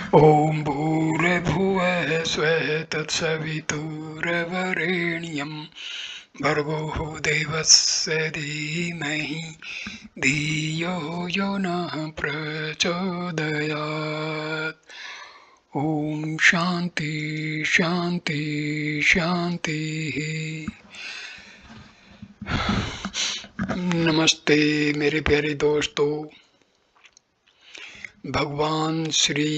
ॐ भूर्भुवः स्वः तत्सवितुर्वरेण्यं भर्गो देवस्य धीमहि धियो यो नः प्रचोदयात्। ॐ शान्ति शान्ति शान्तिः। नमस्ते मेरे प्यारे दोस्तों। भगवान श्री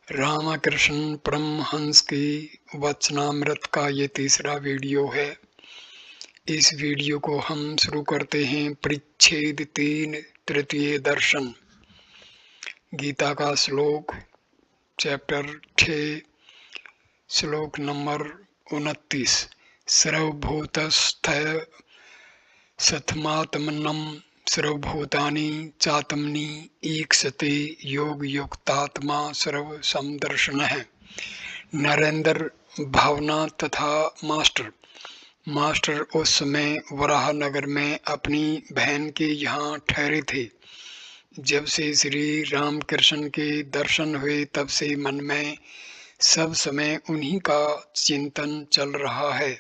रामकृष्ण परमहंस की वचनामृत का ये तीसरा वीडियो है। इस वीडियो को हम शुरू करते हैं परिच्छेद 3 तृतीय दर्शन, गीता का श्लोक चैप्टर 6 श्लोक नंबर 29। सर्वभूतस्थ सत्मात्मनं सर्वभूतानि चात्मनि ईक्षते योग युक्तात्मा सर्व समदर्शनः। नरेंद्र भावना तथा मास्टर उस समय वराह नगर में अपनी बहन के यहाँ ठहरे थे। जब से श्री रामकृष्ण के दर्शन हुए तब से मन में सब समय उन्हीं का चिंतन चल रहा है।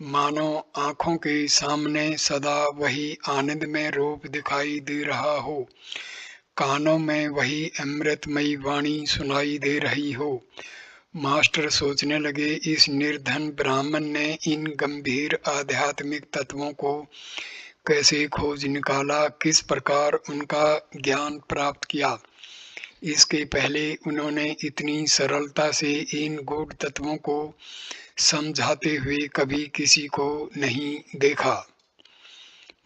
मानो आँखों के सामने सदा वही आनंदमय रूप दिखाई दे रहा हो, कानों में वही अमृतमयी वाणी सुनाई दे रही हो। मास्टर सोचने लगे, इस निर्धन ब्राह्मण ने इन गंभीर आध्यात्मिक तत्वों को कैसे खोज निकाला, किस प्रकार उनका ज्ञान प्राप्त किया। इसके पहले उन्होंने इतनी सरलता से इन गूढ़ तत्वों को समझाते हुए कभी किसी को नहीं देखा।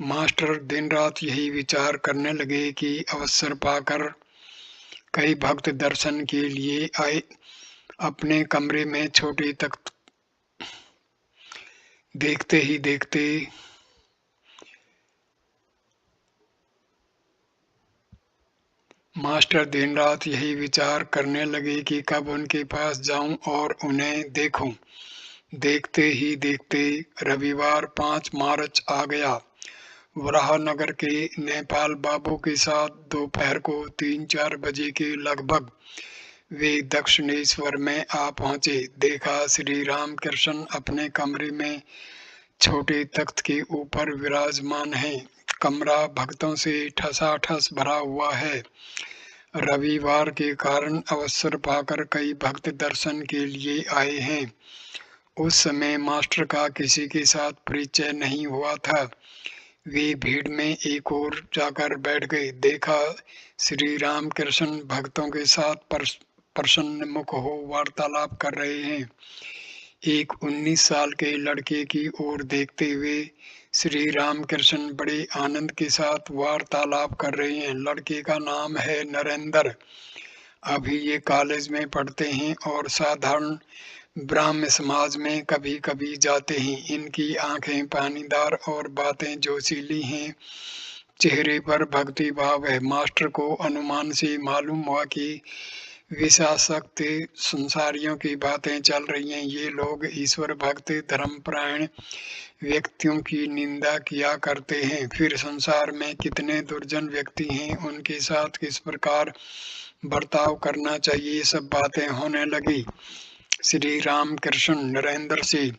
मास्टर दिन रात यही विचार करने लगे कि अवसर पाकर कई भक्त दर्शन के लिए आए। अपने कमरे में छोटे तख्त देखते ही देखते मास्टर दिन रात यही विचार करने लगे कि कब उनके पास जाऊं और उन्हें देखूं। देखते ही देखते रविवार 5 मार्च आ गया। वराह नगर के नेपाल बाबू के साथ दोपहर को 3-4 बजे के लगभग वे दक्षिणेश्वर में आ पहुंचे। देखा श्री रामकृष्ण अपने कमरे में छोटे तख्त के ऊपर विराजमान हैं। कमरा भक्तों से ठसाठस भरा हुआ है। रविवार के कारण अवसर पाकर कई भक्त दर्शन के लिए आए हैं। उस समय मास्टर का किसी के साथ परिचय नहीं हुआ था। वे भीड़ में एक ओर जाकर बैठ गए। देखा श्री रामकृष्ण भक्तों के साथ प्रसन्न मुख हो वार्तालाप कर रहे हैं। एक 19 साल के लड़के की ओर देखते हुए श्री रामकृष्ण बड़े आनंद के साथ वार्तालाप कर रहे हैं। लड़के का नाम है नरेंद्र। अभी ये कॉलेज में पढ़ते हैं और साधारण ब्राह्म समाज में कभी कभी जाते हैं। इनकी आंखें पानीदार और बातें जोशीली हैं। चेहरे पर भक्ति भाव है। मास्टर को अनुमान से मालूम हुआ कि विषासक्त संसारियों की बातें चल रही हैं। ये लोग ईश्वर भक्त धर्मपरायण व्यक्तियों की निंदा किया करते हैं। फिर संसार में कितने दुर्जन व्यक्ति हैं, उनके साथ किस प्रकार बर्ताव करना चाहिए, ये सब बातें होने लगी। श्री रामकृष्ण नरेंद्र से,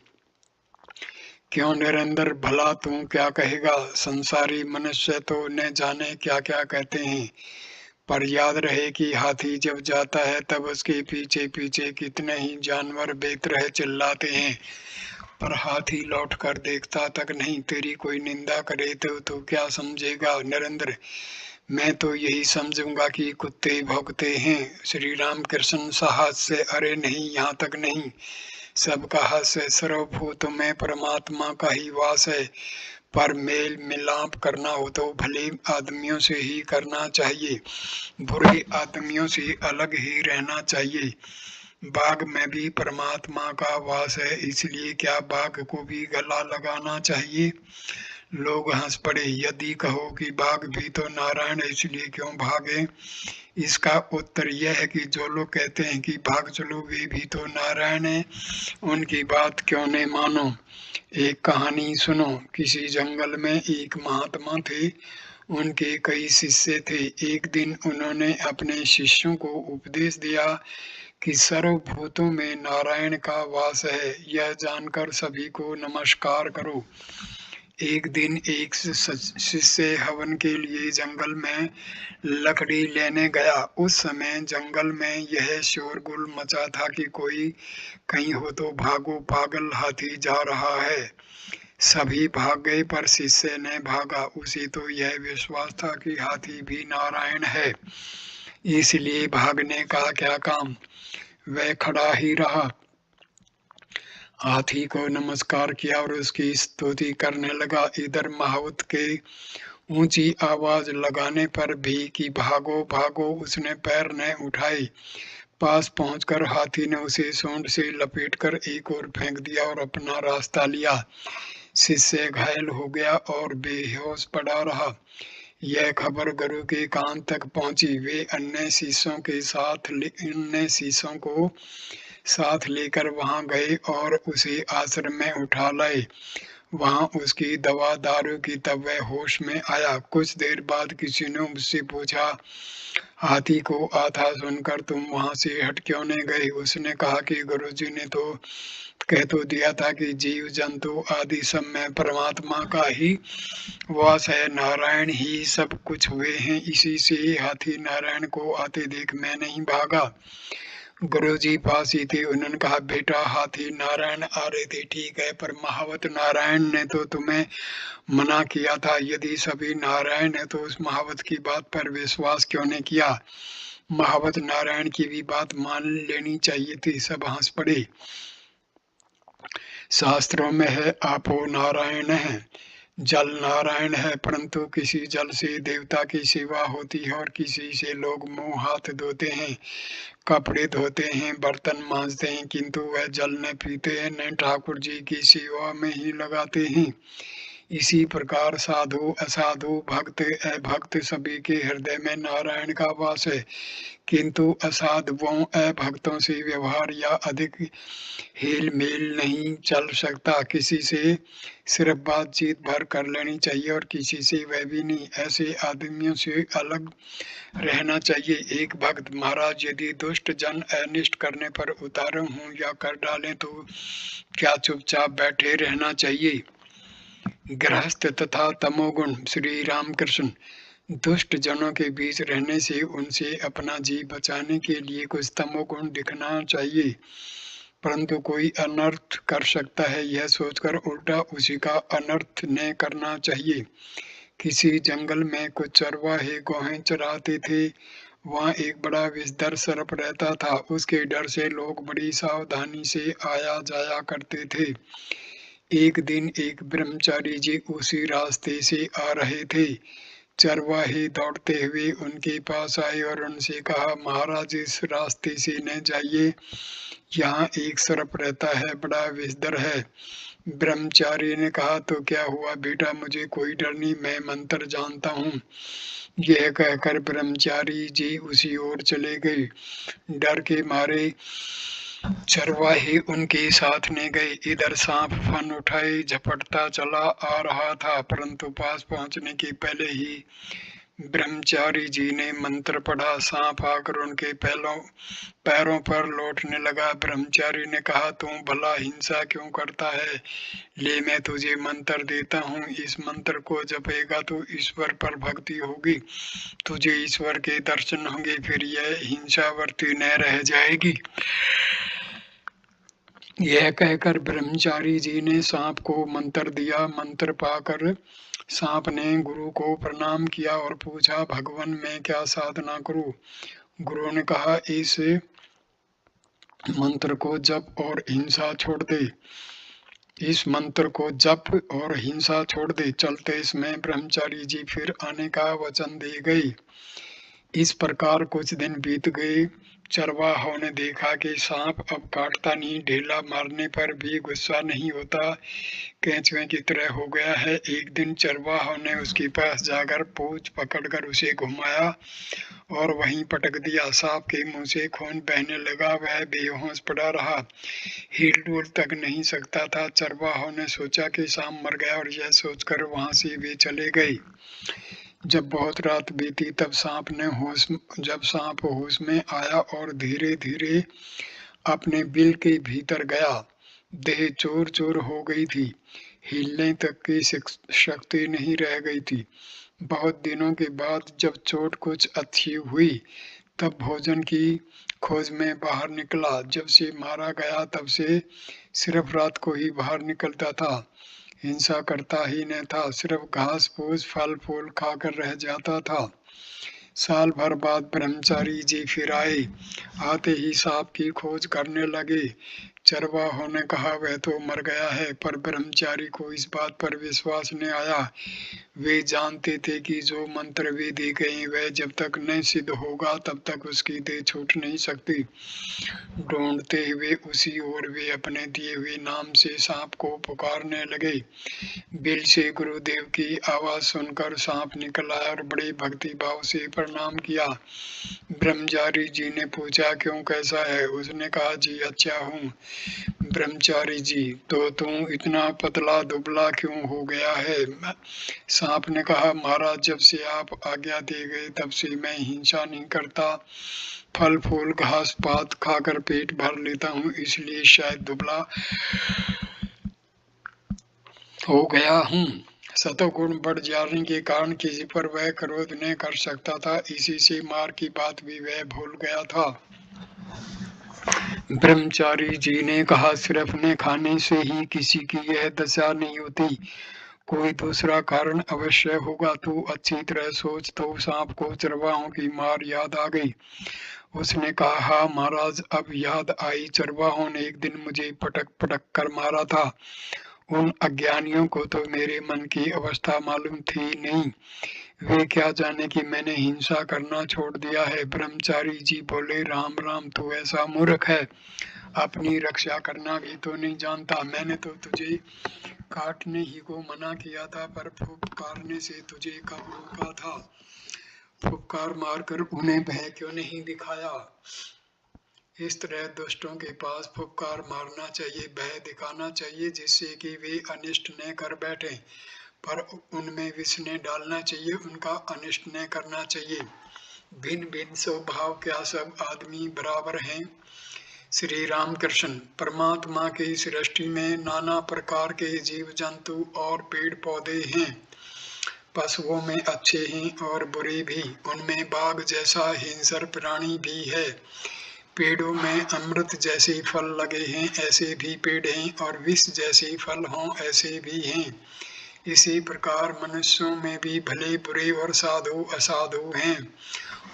क्यों नरेंद्र, भला तू क्या कहेगा? संसारी मनुष्य तो न जाने क्या क्या कहते हैं, पर याद रहे कि हाथी जब जाता है तब उसके पीछे पीछे कितने ही जानवर बेतरह चिल्लाते हैं, पर हाथी लौट कर देखता तक नहीं। तेरी कोई निंदा करे तो तू क्या समझेगा? नरेंद्र, मैं तो यही समझूंगा कि कुत्ते भौंकते हैं। श्री रामकृष्ण साहस से, अरे नहीं, यहाँ तक नहीं। सबका हास्य सर्वभूत में परमात्मा का ही वास है, पर मेल मिलाप करना हो तो भले आदमियों से ही करना चाहिए, बुरे आदमियों से अलग ही रहना चाहिए। बाघ में भी परमात्मा का वास है, इसलिए क्या बाघ को भी गला लगाना चाहिए? लोग हंस पड़े। यदि कहो कि बाघ भी तो नारायण है, इसलिए क्यों भागे? इसका उत्तर यह है कि जो लोग कहते हैं कि भाग चलो, वे भी तो नारायण है, उनकी बात क्यों नहीं मानो। एक कहानी सुनो। किसी जंगल में एक महात्मा थे। उनके कई शिष्य थे। एक दिन उन्होंने अपने शिष्यों को उपदेश दिया कि सर्वभूतों में नारायण का वास है, यह जानकर सभी को नमस्कार करो। एक दिन एक शिष्य हवन के लिए जंगल में लकड़ी लेने गया। उस समय जंगल में यह शोरगुल मचा था कि कोई कहीं हो तो भागो, पागल हाथी जा रहा है। सभी भाग गए पर शिष्य ने भागा। उसे तो यह विश्वास था कि हाथी भी नारायण है, इसलिए भागने का क्या काम, वह खड़ा ही रहा। हाथी को नमस्कार किया और उसकी स्तुति करने लगा। इधर महावत के ऊंची आवाज लगाने पर भी कि भागो भागो उसने पैर न उठाए। पास पहुंचकर हाथी ने उसे सूंड से लपेटकर एक ओर फेंक दिया और अपना रास्ता लिया। शिष्य घायल हो गया और बेहोश पड़ा रहा। यह खबर गुरु के कान तक पहुंची। वे अन्य शिष्यों को साथ लेकर वहां गए और उसे आश्रम में उठा लाए। वहां उसकी दवा दारू की, तब वह होश में आया। कुछ देर बाद किसी ने उससे पूछा, हाथी को आता सुनकर तुम वहां से हट क्यों नहीं गए? उसने कहा कि गुरुजी ने तो कह तो दिया था कि जीव जंतु आदि सब में परमात्मा का ही वास है, नारायण ही सब कुछ हुए हैं, इसी से हाथी नारायण को आते देख मैं नहीं भागा। गुरुजी पास ही थे। उन्होंने कहा, बेटा हाथी नारायण आ रहे थे ठीक है, पर महावत नारायण ने तो तुम्हें मना किया था। यदि सभी नारायण है तो उस महावत की बात पर विश्वास क्यों नहीं किया? महावत नारायण की भी बात मान लेनी चाहिए थी। सब हंस पड़े। शास्त्रों में है आपो नारायण है, जल नारायण है, परंतु किसी जल से देवता की सेवा होती है और किसी से लोग मुंह हाथ धोते हैं, कपड़े धोते हैं, बर्तन मांजते हैं, किंतु वह जल न पीते हैं न ठाकुर जी की सेवा में ही लगाते हैं। इसी प्रकार साधु असाधु भक्त अभक्त सभी के हृदय में नारायण का वास है, किंतु असाधुओं अभक्तों से व्यवहार या अधिक हेल मेल नहीं चल सकता। किसी से सिर्फ बातचीत भर कर लेनी चाहिए और किसी से वह भी नहीं। ऐसे आदमियों से अलग रहना चाहिए। एक भक्त, महाराज यदि दुष्ट जन अनिष्ट करने पर उतारू हूँ या कर डालें तो क्या चुपचाप बैठे रहना चाहिए? गृहस्थ तथा तमोगुण। श्री रामकृष्ण। दुष्ट जनों के बीच रहने से उनसे अपना जी बचाने के लिए कुछ तमोगुण दिखना चाहिए, परंतु कोई अनर्थ कर सकता है यह सोचकर उल्टा उसी का अनर्थ न करना चाहिए। किसी जंगल में कुछ चरवाहे गौएं चराते थे। वहां एक बड़ा विषधर सर्प रहता था। उसके डर से लोग बड़ी सावधानी से आया जाया करते थे। एक दिन एक ब्रह्मचारी जी उसी रास्ते से आ रहे थे। चरवाहे दौड़ते हुए उनके पास आए और उनसे कहा, महाराज इस रास्ते से न जाइए, यहाँ एक सर्प रहता है, बड़ा विषधर है। ब्रह्मचारी ने कहा, तो क्या हुआ बेटा, मुझे कोई डर नहीं, मैं मंत्र जानता हूँ। यह कहकर ब्रह्मचारी जी उसी ओर चले गए। डर के मारे चरवाहे उनके साथ ने गए। इधर सांप फन उठाए झपटता चला आ रहा था, परंतु पास पहुंचने के पहले ही ब्रह्मचारी जी ने मंत्र पढ़ा। सांप आकर उनके पैरों पर लौटने लगा। ब्रह्मचारी ने कहा, तू भला हिंसा क्यों करता है? ले मैं तुझे मंत्र देता हूँ, इस मंत्र को जपेगा तो ईश्वर पर भक्ति होगी, तुझे ईश्वर के दर्शन होंगे, फिर यह हिंसावर्ती न रह जाएगी। यह कहकर ब्रह्मचारी जी ने सांप को मंत्र दिया। मंत्र पाकर सांप ने गुरु को प्रणाम किया और पूछा, भगवान मैं क्या साधना करूं? गुरु ने कहा, इस मंत्र को जप और हिंसा छोड़ दे। इस मंत्र को जप और हिंसा छोड़ दे। चलते इसमें ब्रह्मचारी जी फिर आने का वचन दे गए। इस प्रकार कुछ दिन बीत गए। चरवाहों ने देखा कि सांप अब काटता नहीं, ढेला मारने पर भी गुस्सा नहीं होता, केंचुए की तरह हो गया है। एक दिन चरवाहों ने उसके पास जाकर पूंछ पकड़कर उसे घुमाया और वहीं पटक दिया। सांप के मुंह से खून बहने लगा। वह बेहोश पड़ा रहा, हिल डुल तक नहीं सकता था। चरवाहों ने सोचा कि सांप मर गया और यह सोचकर वहां से वे चले गए। जब बहुत रात बीती तब जब सांप होश में आया और धीरे धीरे अपने बिल के भीतर गया। देह चूर चूर हो गई थी, हिलने तक की शक्ति नहीं रह गई थी। बहुत दिनों के बाद जब चोट कुछ अच्छी हुई तब भोजन की खोज में बाहर निकला। जब से मारा गया तब से सिर्फ रात को ही बाहर निकलता था, हिंसा करता ही न था, सिर्फ घास फूस फल फूल खाकर रह जाता था। साल भर बाद ब्रह्मचारी जी फिर आए। आते ही सांप की खोज करने लगे। चरवाहों ने कहा वह तो मर गया है, पर ब्रह्मचारी को इस बात पर विश्वास न आया। वे जानते थे कि जो मंत्र वे दे गए वह जब तक न सिद्ध होगा तब तक उसकी देह छूट नहीं सकती। ढूंढते हुए उसी ओर वे अपने दिए हुए नाम से सांप को पुकारने लगे। बिल से गुरुदेव की आवाज सुनकर सांप निकल आया और बड़े भक्ति भाव से प्रणाम किया। ब्रह्मचारी जी ने पूछा क्यों, कैसा है? उसने कहा जी अच्छा हूँ। ब्रह्मचारी जी तो तू इतना पतला दुबला क्यों हो गया है? सांप ने कहा महाराज जब से आप आज्ञा दे गए तब से मैं हिंसा नहीं करता, फल फूल घास पात खाकर पेट भर लेता हूँ, इसलिए शायद दुबला हो गया हूँ। सतोगुण बढ़ जाने के कारण किसी पर वह क्रोध नहीं कर सकता था, इसी से मार की बात भी वह भूल गया था। ब्रह्मचारी जी ने कहा सिर्फ ने खाने से ही किसी की यह दशा नहीं होती, कोई दूसरा कारण अवश्य होगा। तू अच्छी तरह सोच। तो सांप को चरवाहों की मार याद आ गई। उसने कहा हाँ महाराज अब याद आई, चरवाहों ने एक दिन मुझे पटक पटक कर मारा था। उन अज्ञानियों को तो मेरे मन की अवस्था मालूम थी नहीं, वे क्या जाने कि मैंने हिंसा करना छोड़ दिया है। ब्रह्मचारी जी बोले राम राम, तू ऐसा मूर्ख है, अपनी रक्षा करना भी तो नहीं जानता। मैंने तो तुझे काटने ही को मना किया था, पर फुफकारने से तुझे कब रोका था? फुफकार मारकर उन्हें भय क्यों नहीं दिखाया? इस तरह दुष्टों के पास फुफकार मारना चाहिए, भय दिखाना चाहिए, जिससे कि वे अनिष्ट न कर बैठे, पर उनमें विष न डालना चाहिए, उनका अनिष्ट न करना चाहिए। भिन्न भिन्न स्वभाव क्या सब आदमी बराबर हैं? श्री रामकृष्ण परमात्मा की सृष्टि में नाना प्रकार के जीव जंतु और पेड़ पौधे हैं। पशुओं में अच्छे हैं और बुरे भी, उनमें बाघ जैसा हिंसर प्राणी भी है। पेड़ों में अमृत जैसे फल लगे हैं ऐसे भी पेड़ हैं, और विष जैसे फल हों ऐसे भी हैं। इसी प्रकार मनुष्यों में भी भले बुरे और साधु असाधु हैं,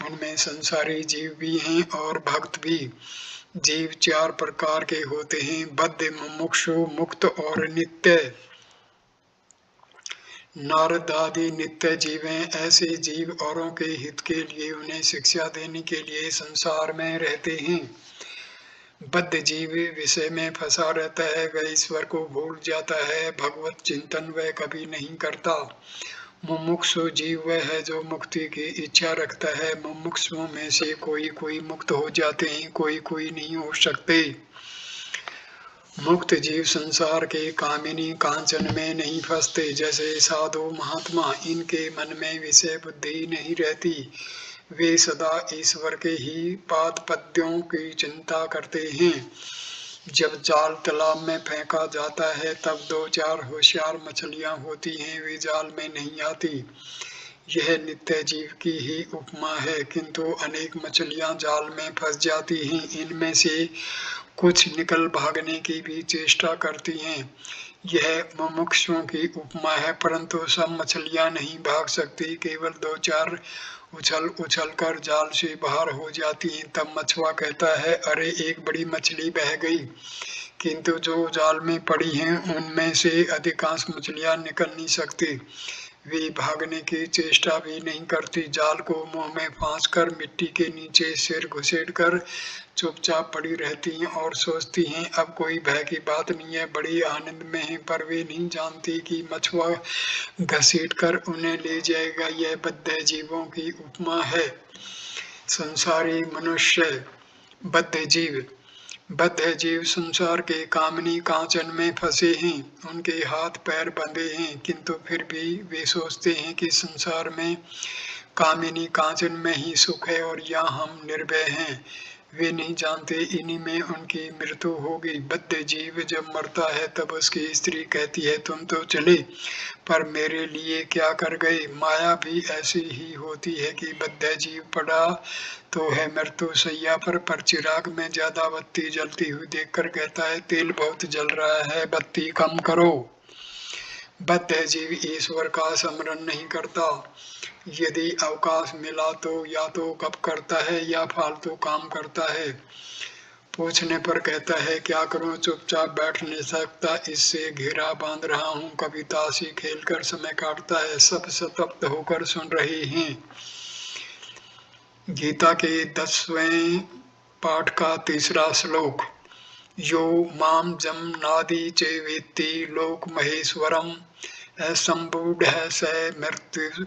उनमें संसारी जीव भी हैं और भक्त भी। जीव चार प्रकार के होते हैं, बद्ध, मुमुक्षु, मुक्त और नित्य। नारद आदि नित्य जीव हैं। ऐसे जीव औरों के हित के लिए उन्हें शिक्षा देने के लिए संसार में रहते हैं। बद्ध जीव विषय में फंसा रहता है, वह ईश्वर को भूल जाता है, भगवत चिंतन वह कभी नहीं करता। मुमुक्षु जीव वह है जो मुक्ति की इच्छा रखता है। मुमुक्षुओं में से कोई कोई मुक्त हो जाते हैं, कोई कोई नहीं हो सकते। मुक्त जीव संसार के कामिनी कांचन में नहीं फंसते, जैसे साधु महात्मा, इनके मन में विषय बुद्धि नहीं रहती। वे सदा ईश्वर के ही पाद पद्यों की चिंता करते हैं। जब जाल तालाब में फेंका जाता है तब दो चार होशियार मछलियां होती हैं, वे जाल में नहीं आती। यह नित्य जीव की ही उपमा है, किंतु अनेक मछलियां जाल में फंस जाती हैं। इनमें से कुछ निकल भागने की भी चेष्टा करती हैं। यह मुमुक्षुओं की उपमा है, परंतु सब मछलियां नहीं भाग सकती, केवल दो चार उछल उछल कर जाल से बाहर हो जाती हैं। तब मछुआ कहता है अरे एक बड़ी मछली बह गई, किंतु जो जाल में पड़ी हैं उनमें से अधिकांश मछलियां निकल नहीं सकती। वे भागने की चेष्टा भी नहीं करती, जाल को मुंह में फांसकर मिट्टी के नीचे सिर घुसेड़ कर चुपचाप पड़ी रहती हैं और सोचती हैं अब कोई भय की बात नहीं है, बड़ी आनंद में है। पर वे नहीं जानती कि मछुआ घसीट कर उन्हें ले जाएगा। यह बद्ध जीवों की उपमा है। संसारी मनुष्य बद्ध जीव बद्ध जीव संसार के कामनी कांचन में फंसे हैं, उनके हाथ पैर बंधे हैं, किंतु फिर भी वे सोचते हैं कि संसार में कामिनी कांचन में ही सुख है और यहाँ हम निर्भय हैं। वे नहीं जानते इन्हीं में उनकी मृत्यु होगी। बद्ध जीव जब मरता है तब उसकी स्त्री कहती है, तुम तो चले पर मेरे लिए क्या कर गए। माया भी ऐसी ही होती है कि बद्ध जीव पड़ा तो है मृत्यु शैया पर चिराग में ज्यादा बत्ती जलती हुई देखकर कहता है, तेल बहुत जल रहा है, बत्ती कम करो। बद्ध जीव ईश्वर का स्मरण नहीं करता। यदि अवकाश मिला तो या तो गप करता है या फालतू काम करता है। पूछने पर कहता है, क्या करूं, चुपचाप बैठ नहीं सकता, इससे घेरा बांध रहा हूं। कभी ताशी खेलकर समय काटता है। सब संतप्त होकर सुन रहे हैं। गीता के 10वें पाठ का 3रा श्लोक। यो माम जम नादि चेवेत्ति लोक महेश्वरम असंबूढ़ स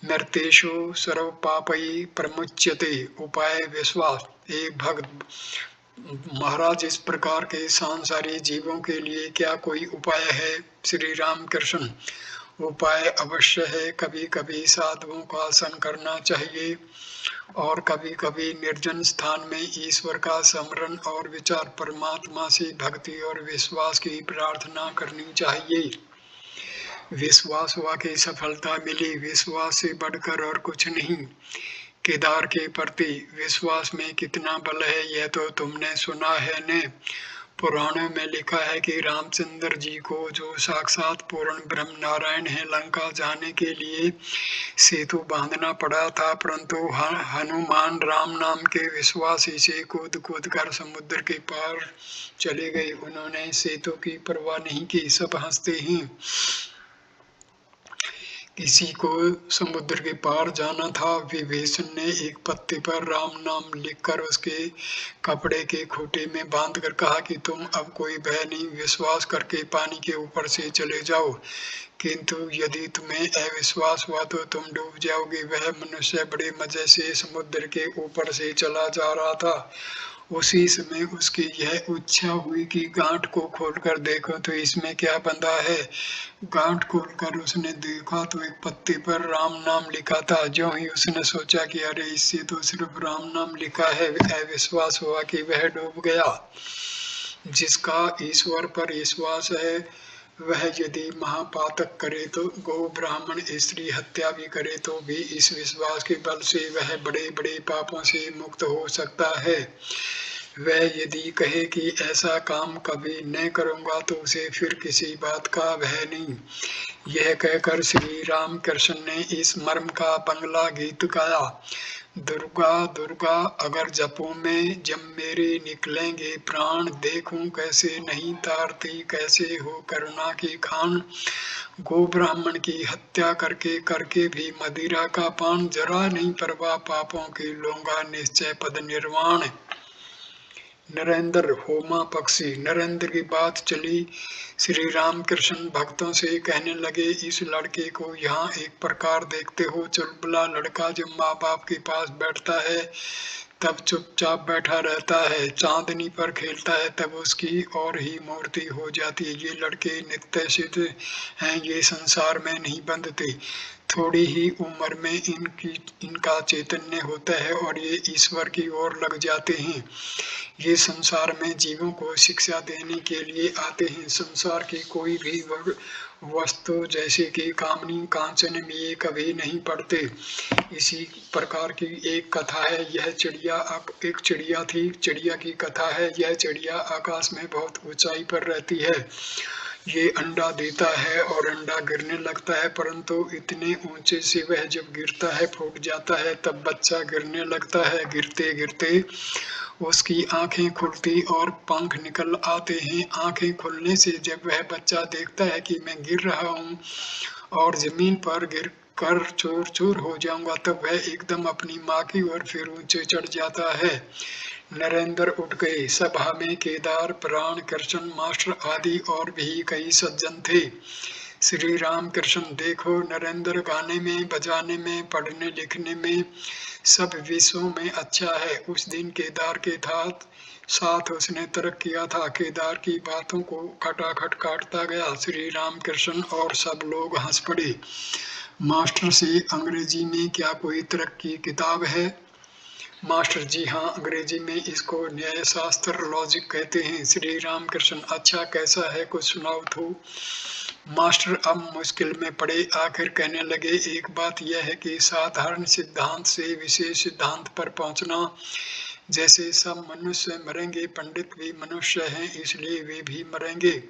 मृत्युषु सर्व पापई प्रमुच्यते। उपाय विश्वास। एक भक्त, महाराज इस प्रकार के सांसारिक जीवों के लिए क्या कोई उपाय है? श्री राम कृष्ण, उपाय अवश्य है। कभी कभी साधुओं का आसन करना चाहिए और कभी कभी निर्जन स्थान में ईश्वर का स्मरण और विचार, परमात्मा से भक्ति और विश्वास की प्रार्थना करनी चाहिए। विश्वास हुआ कि सफलता मिली, विश्वास से बढ़कर और कुछ नहीं। केदार के प्रति विश्वास में कितना बल है यह तो तुमने सुना है ने। पुराणों में लिखा है कि रामचंद्र जी को, जो साक्षात पूर्ण ब्रह्म नारायण है, लंका जाने के लिए सेतु बांधना पड़ा था, परंतु हनुमान राम नाम के विश्वासी से कूद कूद कर समुद्र के पार चले गए। उन्होंने सेतु की परवाह नहीं की। सब हंसते हैं। किसी को समुद्र के पार जाना था। विभीषण ने एक पत्ते पर राम नाम लिखकर उसके कपड़े के खूंटे में बांधकर कहा कि तुम अब कोई भय नहीं, विश्वास करके पानी के ऊपर से चले जाओ, किंतु यदि तुम्हें अविश्वास हुआ तो तुम डूब जाओगे। वह मनुष्य बड़े मजे से समुद्र के ऊपर से चला जा रहा था। उसी समय उसकी यह इच्छा हुई कि गांठ को खोलकर देखो तो इसमें क्या बंधा है। गांठ खोलकर उसने देखा तो एक पत्ते पर राम नाम लिखा था। जो ही उसने सोचा कि अरे, इससे तो सिर्फ राम नाम लिखा है, अविश्वास हुआ कि वह डूब गया। जिसका ईश्वर पर विश्वास है वह यदि महापातक करे तो, गो ब्राह्मण स्त्री हत्या भी करे तो भी इस विश्वास के बल से वह बड़े बड़े पापों से मुक्त हो सकता है। वह यदि कहे कि ऐसा काम कभी न करूंगा तो उसे फिर किसी बात का भय नहीं। यह कहकर श्री राम कृष्ण ने इस मर्म का बंगला गीत गाया। दुर्गा दुर्गा अगर जपूं में, जब मेरे निकलेंगे प्राण, देखूं कैसे नहीं तारती, कैसे हो करुणा की खान। गो ब्राह्मण की हत्या करके करके भी मदिरा का पान, जरा नहीं परवाह पापों की, लूंगा निश्चय पद निर्वाण। नरेंद्र होमा पक्षी। नरेंद्र की बात चली। श्री राम कृष्ण भक्तों से कहने लगे, इस लड़के को यहाँ एक प्रकार देखते हो, चुलबुला लड़का जब माँ बाप के पास बैठता है तब चुपचाप बैठा रहता है, चांदनी पर खेलता है तब उसकी और ही मूर्ति हो जाती है। ये लड़के नित्य सिद्ध हैं, ये संसार में नहीं बंधते। थोड़ी ही उम्र में इनका चैतन्य होता है और ये ईश्वर की ओर लग जाते हैं। ये संसार में जीवों को शिक्षा देने के लिए आते हैं। संसार की कोई भी वस्तु जैसे कि कामनी कांचन में ये कभी नहीं पड़ते। इसी प्रकार की एक कथा है। यह चिड़िया, एक चिड़िया थी। चिड़िया की कथा है। यह चिड़िया आकाश में बहुत ऊंचाई पर रहती है। ये अंडा देता है और अंडा गिरने लगता है, परंतु इतने ऊंचे से वह जब गिरता है, फूट जाता है, तब बच्चा गिरने लगता है। गिरते गिरते उसकी आंखें खुलती और पंख निकल आते हैं। आंखें खुलने से जब वह बच्चा देखता है कि मैं गिर रहा हूँ और जमीन पर गिर कर चूर चूर हो जाऊंगा, तब वह एकदम अपनी माँ की ओर फिर ऊंचे चढ़ जाता है। नरेंद्र उठ गए। सभा में केदार, प्राण, कृष्ण मास्टर आदि और भी कई सज्जन थे। श्री राम कृष्ण देखो नरेंद्र गाने में, बजाने में, पढ़ने लिखने में सब विषयों में अच्छा है। उस दिन केदार के साथ उसने तर्क किया था। केदार की बातों को खटाखट काटता गया। श्री राम कृष्ण और सब लोग हंस पड़े। मास्टर से अंग्रेजी में क्या कोई तर्क की किताब है? मास्टर जी हाँ, अंग्रेजी में इसको न्याय शास्त्र लॉजिक कहते हैं। श्री राम कृष्ण अच्छा कैसा है, कुछ सुनाओ तो। मास्टर अब मुश्किल में पड़े, आखिर कहने लगे, एक बात यह है कि साधारण सिद्धांत से विशेष सिद्धांत पर पहुंचना, जैसे सब मनुष्य मरेंगे, पंडित भी मनुष्य हैं इसलिए वे भी मरेंगे।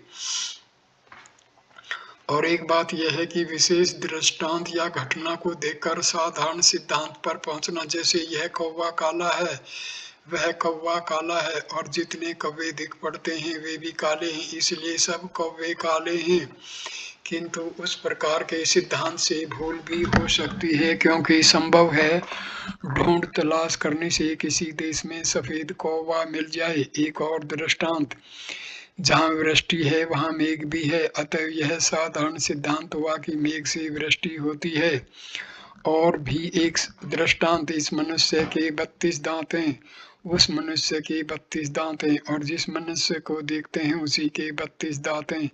और एक बात यह है कि विशेष दृष्टांत या घटना को देखकर साधारण सिद्धांत पर पहुंचना, जैसे यह कौवा काला है, वह कौवा काला है, और जितने कौवे दिख पड़ते हैं वे भी काले हैं, इसलिए सब कौवे काले हैं। किंतु उस प्रकार के सिद्धांत से भूल भी हो सकती है, क्योंकि संभव है ढूंढ तलाश करने से किसी देश में सफेद कौवा मिल जाए। एक और दृष्टांत, जहाँ वृष्टि है वहाँ मेघ भी है, अतः यह साधारण सिद्धांत हुआ कि मेघ से वृष्टि होती है। और भी एक दृष्टांत, इस मनुष्य के 32 दांत हैं, उस मनुष्य के 32 दांत हैं, और जिस मनुष्य को देखते हैं उसी के 32 दांत हैं,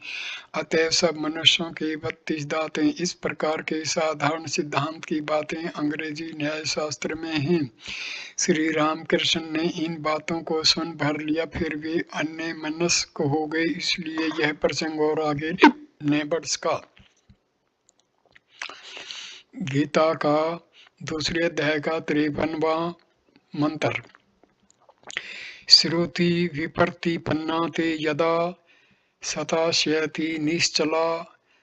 अतएव सब मनुष्यों के 32 दांत हैं। इस प्रकार के साधारण सिद्धांत की बातें अंग्रेजी न्याय शास्त्र में हैं। श्री रामकृष्ण ने इन बातों को सुन भर लिया, फिर वे अन्य मनस्क हो गए, इसलिए यह प्रसंग और आगे नहीं बढ़ सका। गीता का दूसरे अध्याय का 53वां मंत्र। श्रुति विपर्तिपन्ना ते यदा सतास्यति निश्चला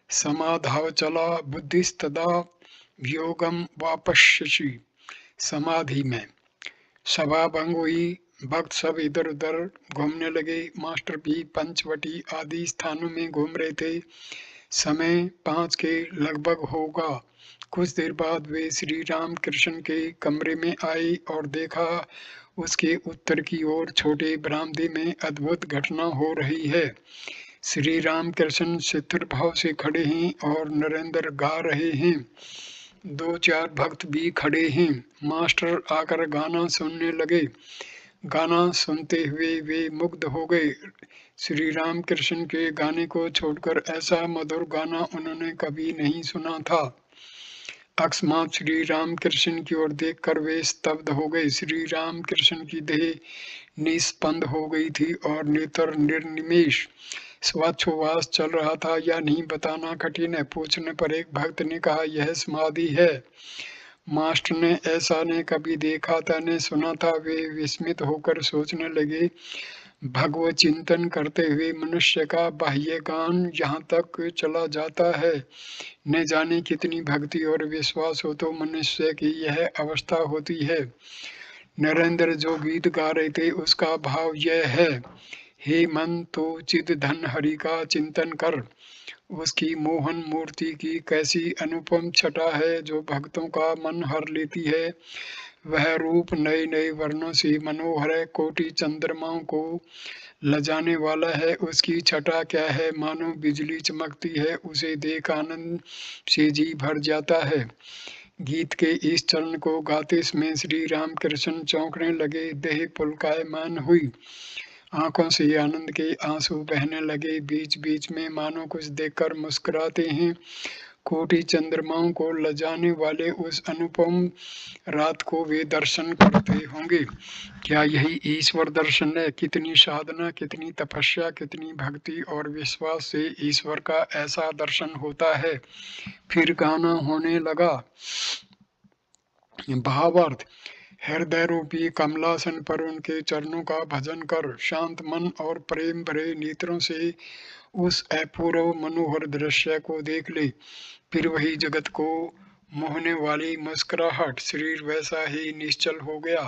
समाधावचला बुद्धिस्तदा वियोगम वापश्यसि। समाधि में सभा भंग हुई, भक्त सब इधर उधर घूमने लगे। मास्टर भी पंचवटी आदि स्थानों में घूम रहे थे। समय 5 के लगभग होगा। कुछ देर बाद वे श्री राम कृष्ण के कमरे में आए और देखा उसके उत्तर की ओर छोटे बरामदे में अद्भुत घटना हो रही है। श्री राम कृष्ण शिथिर भाव से खड़े हैं और नरेंद्र गा रहे हैं। 2-4 भक्त भी खड़े हैं। मास्टर आकर गाना सुनने लगे। गाना सुनते हुए वे मुग्ध हो गए। श्री राम कृष्ण के गाने को छोड़कर ऐसा मधुर गाना उन्होंने कभी नहीं सुना था। अकस्मात श्री राम कृष्ण की ओर देखकर वे स्तब्ध हो गए। श्री राम कृष्ण की देह निस्पंद हो गई थी और नेत्र निर्निमेष। श्वासोच्छ्वास चल रहा था या नहीं बताना कठिन है। पूछने पर एक भक्त ने कहा, यह समाधि है। मास्टर ने ऐसा ने कभी देखा था न सुना था। वे विस्मित होकर सोचने लगे, भगवत चिंतन करते हुए मनुष्य का बाह्य ज्ञान यहाँ तक चला जाता है। न जाने कितनी भक्ति और विश्वास हो तो मनुष्य की यह अवस्था होती है। नरेंद्र जो गीत गा रहे थे उसका भाव यह है, हे मन तो चिद धन हरि का चिंतन कर। उसकी मोहन मूर्ति की कैसी अनुपम छटा है जो भक्तों का मन हर लेती है। वह रूप नए नए वर्णों से मनोहर है, कोटि चंद्रमाओं को लजाने वाला है। उसकी छटा क्या है, मानो बिजली चमकती है। उसे देख आनंद से जी भर जाता है। गीत के इस चरण को गाते समय श्री राम कृष्ण चौंकने लगे। देह पुलकायमान हुई, आंखों से आनंद के आंसू बहने लगे। बीच बीच में मानो कुछ देखकर मुस्कुराते हैं। कोटि चंद्रमाओं को लजाने वाले उस अनुपम रात को वे दर्शन करते होंगे। क्या यही ईश्वर दर्शन है? कितनी साधना, कितनी तपस्या, कितनी भक्ति और विश्वास से ईश्वर का ऐसा दर्शन होता है। फिर गाना होने लगा। भावार्थ, हृदय रूपी कमलासन पर उनके चरणों का भजन कर, शांत मन और प्रेम भरे नेत्रों से उस अपूर्व मनोहर दृश्य को देख ले। फिर वही जगत को मोहने वाली मुस्कुराहट। शरीर वैसा ही निश्चल हो गया,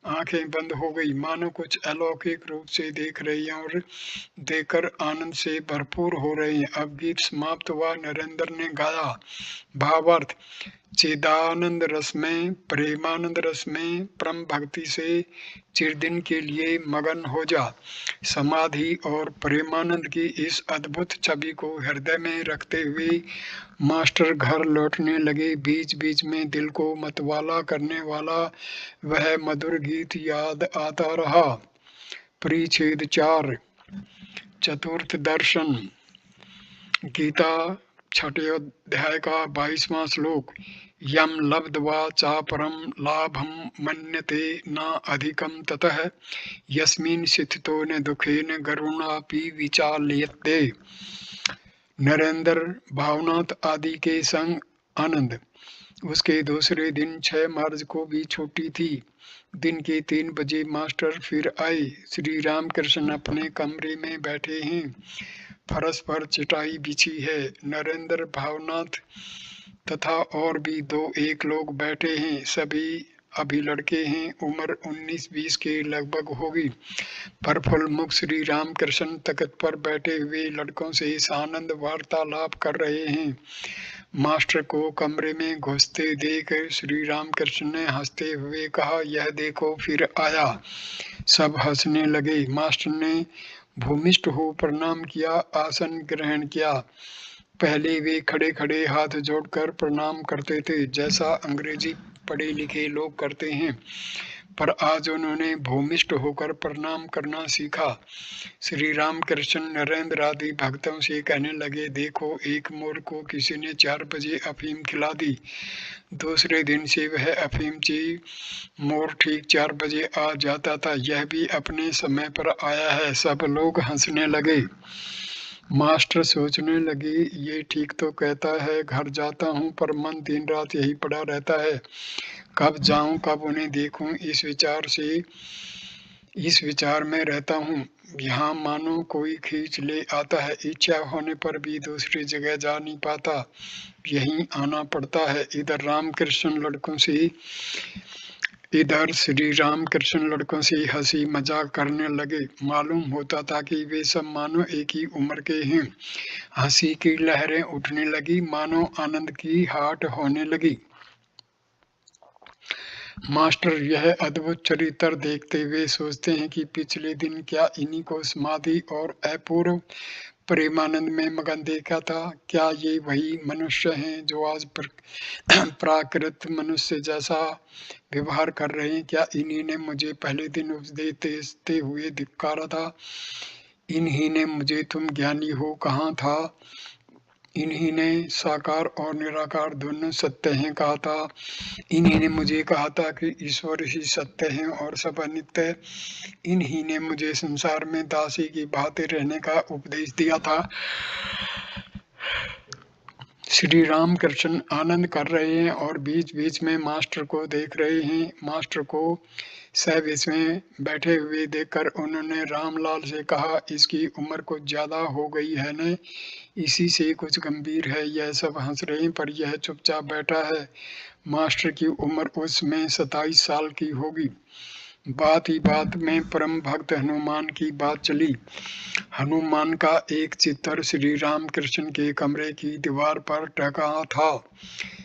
आंखें बंद हो गई, मानो कुछ अलौकिक रूप से देख रही हैं और देखकर आनंद से भरपूर हो रहे हैं। अब गीत समाप्त हुआ। नरेंद्र ने गाया। भावार्थ, चिदानंद रस में, प्रेमानंद रस में परम भक्ति से चिरदिन के लिए मगन हो जा। समाधि और प्रेमानंद की इस अद्भुत छवि को हृदय में रखते हुए मास्टर घर लौटने लगे। बीच बीच में दिल को मतवाला करने वाला वह मधुर गीत याद आता रहा। परिच्छेद 4, चतुर्थ दर्शन। गीता छठे अध्याय का 22वां श्लोक। यम लब्ध्वा चा परम लाभम मन्यते न अधिकम ततः यस्मिन् स्थितो न दुखेन गरुणापि विचाल्यते। नरेंद्र भावनाथ आदि के संग आनंद। उसके दूसरे दिन 6 मार्च को भी छुट्टी थी। दिन के 3 बजे मास्टर फिर आए। श्री रामकृष्ण अपने कमरे में बैठे हैं। फर्श पर चटाई बिछी है। नरेंद्र भावनाथ तथा और भी 2-1 लोग बैठे हैं। सभी अभी लड़के हैं। उम्र 19-20 के लगभग होगी। प्रफुल्ल मुख श्री रामकृष्ण तख्त पर बैठे हुए लड़कों से आनंद वार्तालाप कर रहे हैं। मास्टर को कमरे में घुसते देख श्री रामकृष्ण ने हंसते हुए कहा, यह देखो फिर आया। सब हंसने लगे। मास्टर ने भूमिष्ठ हो प्रणाम किया, आसन ग्रहण किया। पहले वे खड़े खड़े हाथ जोड़कर प्रणाम करते थे, जैसा अंग्रेजी पढ़े लिखे लोग करते हैं, पर आज उन्होंने भूमिष्ठ होकर प्रणाम करना सीखा। श्री रामकृष्ण नरेंद्र आदि भक्तों से कहने लगे, देखो एक मोर को किसी ने 4 बजे अफीम खिला दी। दूसरे दिन से वह अफीमची मोर ठीक 4 बजे आ जाता था। यह भी अपने समय पर आया है। सब लोग हंसने लगे। मास्टर सोचने लगे, ये ठीक तो कहता है, घर जाता हूँ पर मन दिन रात यही पड़ा रहता है। कब जाऊं, कब उन्हें देखूं, इस विचार में रहता हूँ। यहाँ मानो कोई खींच ले आता है। इच्छा होने पर भी दूसरी जगह जा नहीं पाता, यहीं आना पड़ता है। इधर श्री रामकृष्ण लड़कों से हंसी मजाक करने लगे। मालूम होता था कि वे सब मानो एक ही उम्र के हैं। हंसी की लहरें उठने लगी, मानो आनंद की हाट होने लगी। मास्टर यह अद्भुत चरित्र देखते हुए सोचते हैं कि पिछले दिन क्या इन्हीं को समाधि और अपूर्व प्रेमानंद में मगन देखा था। क्या ये वही मनुष्य हैं जो आज प्राकृत मनुष्य जैसा व्यवहार कर रहे हैं? क्या इन्हीं ने मुझे पहले दिन उपदेश देते हुए धिक्कारा था? इन्हीं ने मुझे तुम ज्ञानी हो कहा था? इन्हीं ने साकार और निराकार दोनों सत्य हैं कहा था? इन्हीं ने मुझे कहा था कि ईश्वर ही सत्य है और सब अनित्य है? इन्हीं ने मुझे संसार में दासी की भांति रहने का उपदेश दिया था। श्री रामकृष्ण आनंद कर रहे हैं और बीच बीच में मास्टर को देख रहे हैं। मास्टर को सहविश में बैठे हुए देखकर उन्होंने रामलाल से कहा, इसकी उम्र कुछ ज्यादा हो गई है न, इसी से कुछ गंभीर है। यह सब हंस रहे हैं पर यह चुपचाप बैठा है। मास्टर की उम्र उसमें 27 साल की होगी। बात ही बात में परम भक्त हनुमान की बात चली। हनुमान का एक चित्र श्री रामकृष्ण के कमरे की दीवार पर टका था।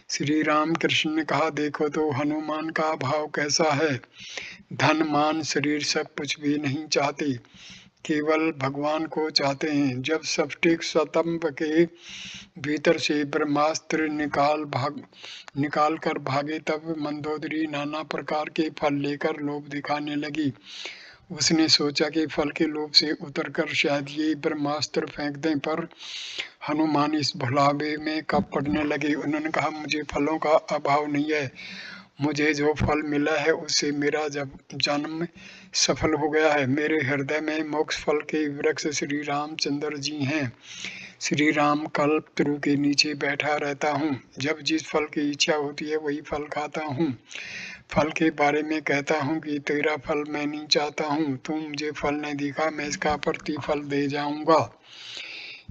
श्री रामकृष्ण ने कहा, देखो तो हनुमान का भाव कैसा है। धन मान शरीर सब कुछ भी नहीं चाहते, केवल भगवान को चाहते हैं। जब सप्टिक स्तंभ के भीतर से ब्रह्मास्त्र निकाल कर भागे, तब मंदोदरी नाना प्रकार के फल लेकर लोभ दिखाने लगी। उसने सोचा कि फल के लोभ से उतरकर शायद ये ब्रह्मास्त्र फेंक दें, पर हनुमान इस भुलावे में कब पड़ने लगे। उन्होंने कहा, मुझे फलों का अभाव नहीं है, मुझे जो फल मिला है उससे मेरा जन्म सफल हो गया है। मेरे हृदय में मोक्ष फल के वृक्ष श्री रामचंद्र जी हैं। श्री राम कल्प तरु के नीचे बैठा रहता हूँ। जब जिस फल की इच्छा होती है वही फल खाता हूँ। फल के बारे में कहता हूँ कि तेरा फल मैं नहीं चाहता हूँ, तुम मुझे फल नहीं दिखा, मैं इसका प्रतिफल दे जाऊंगा।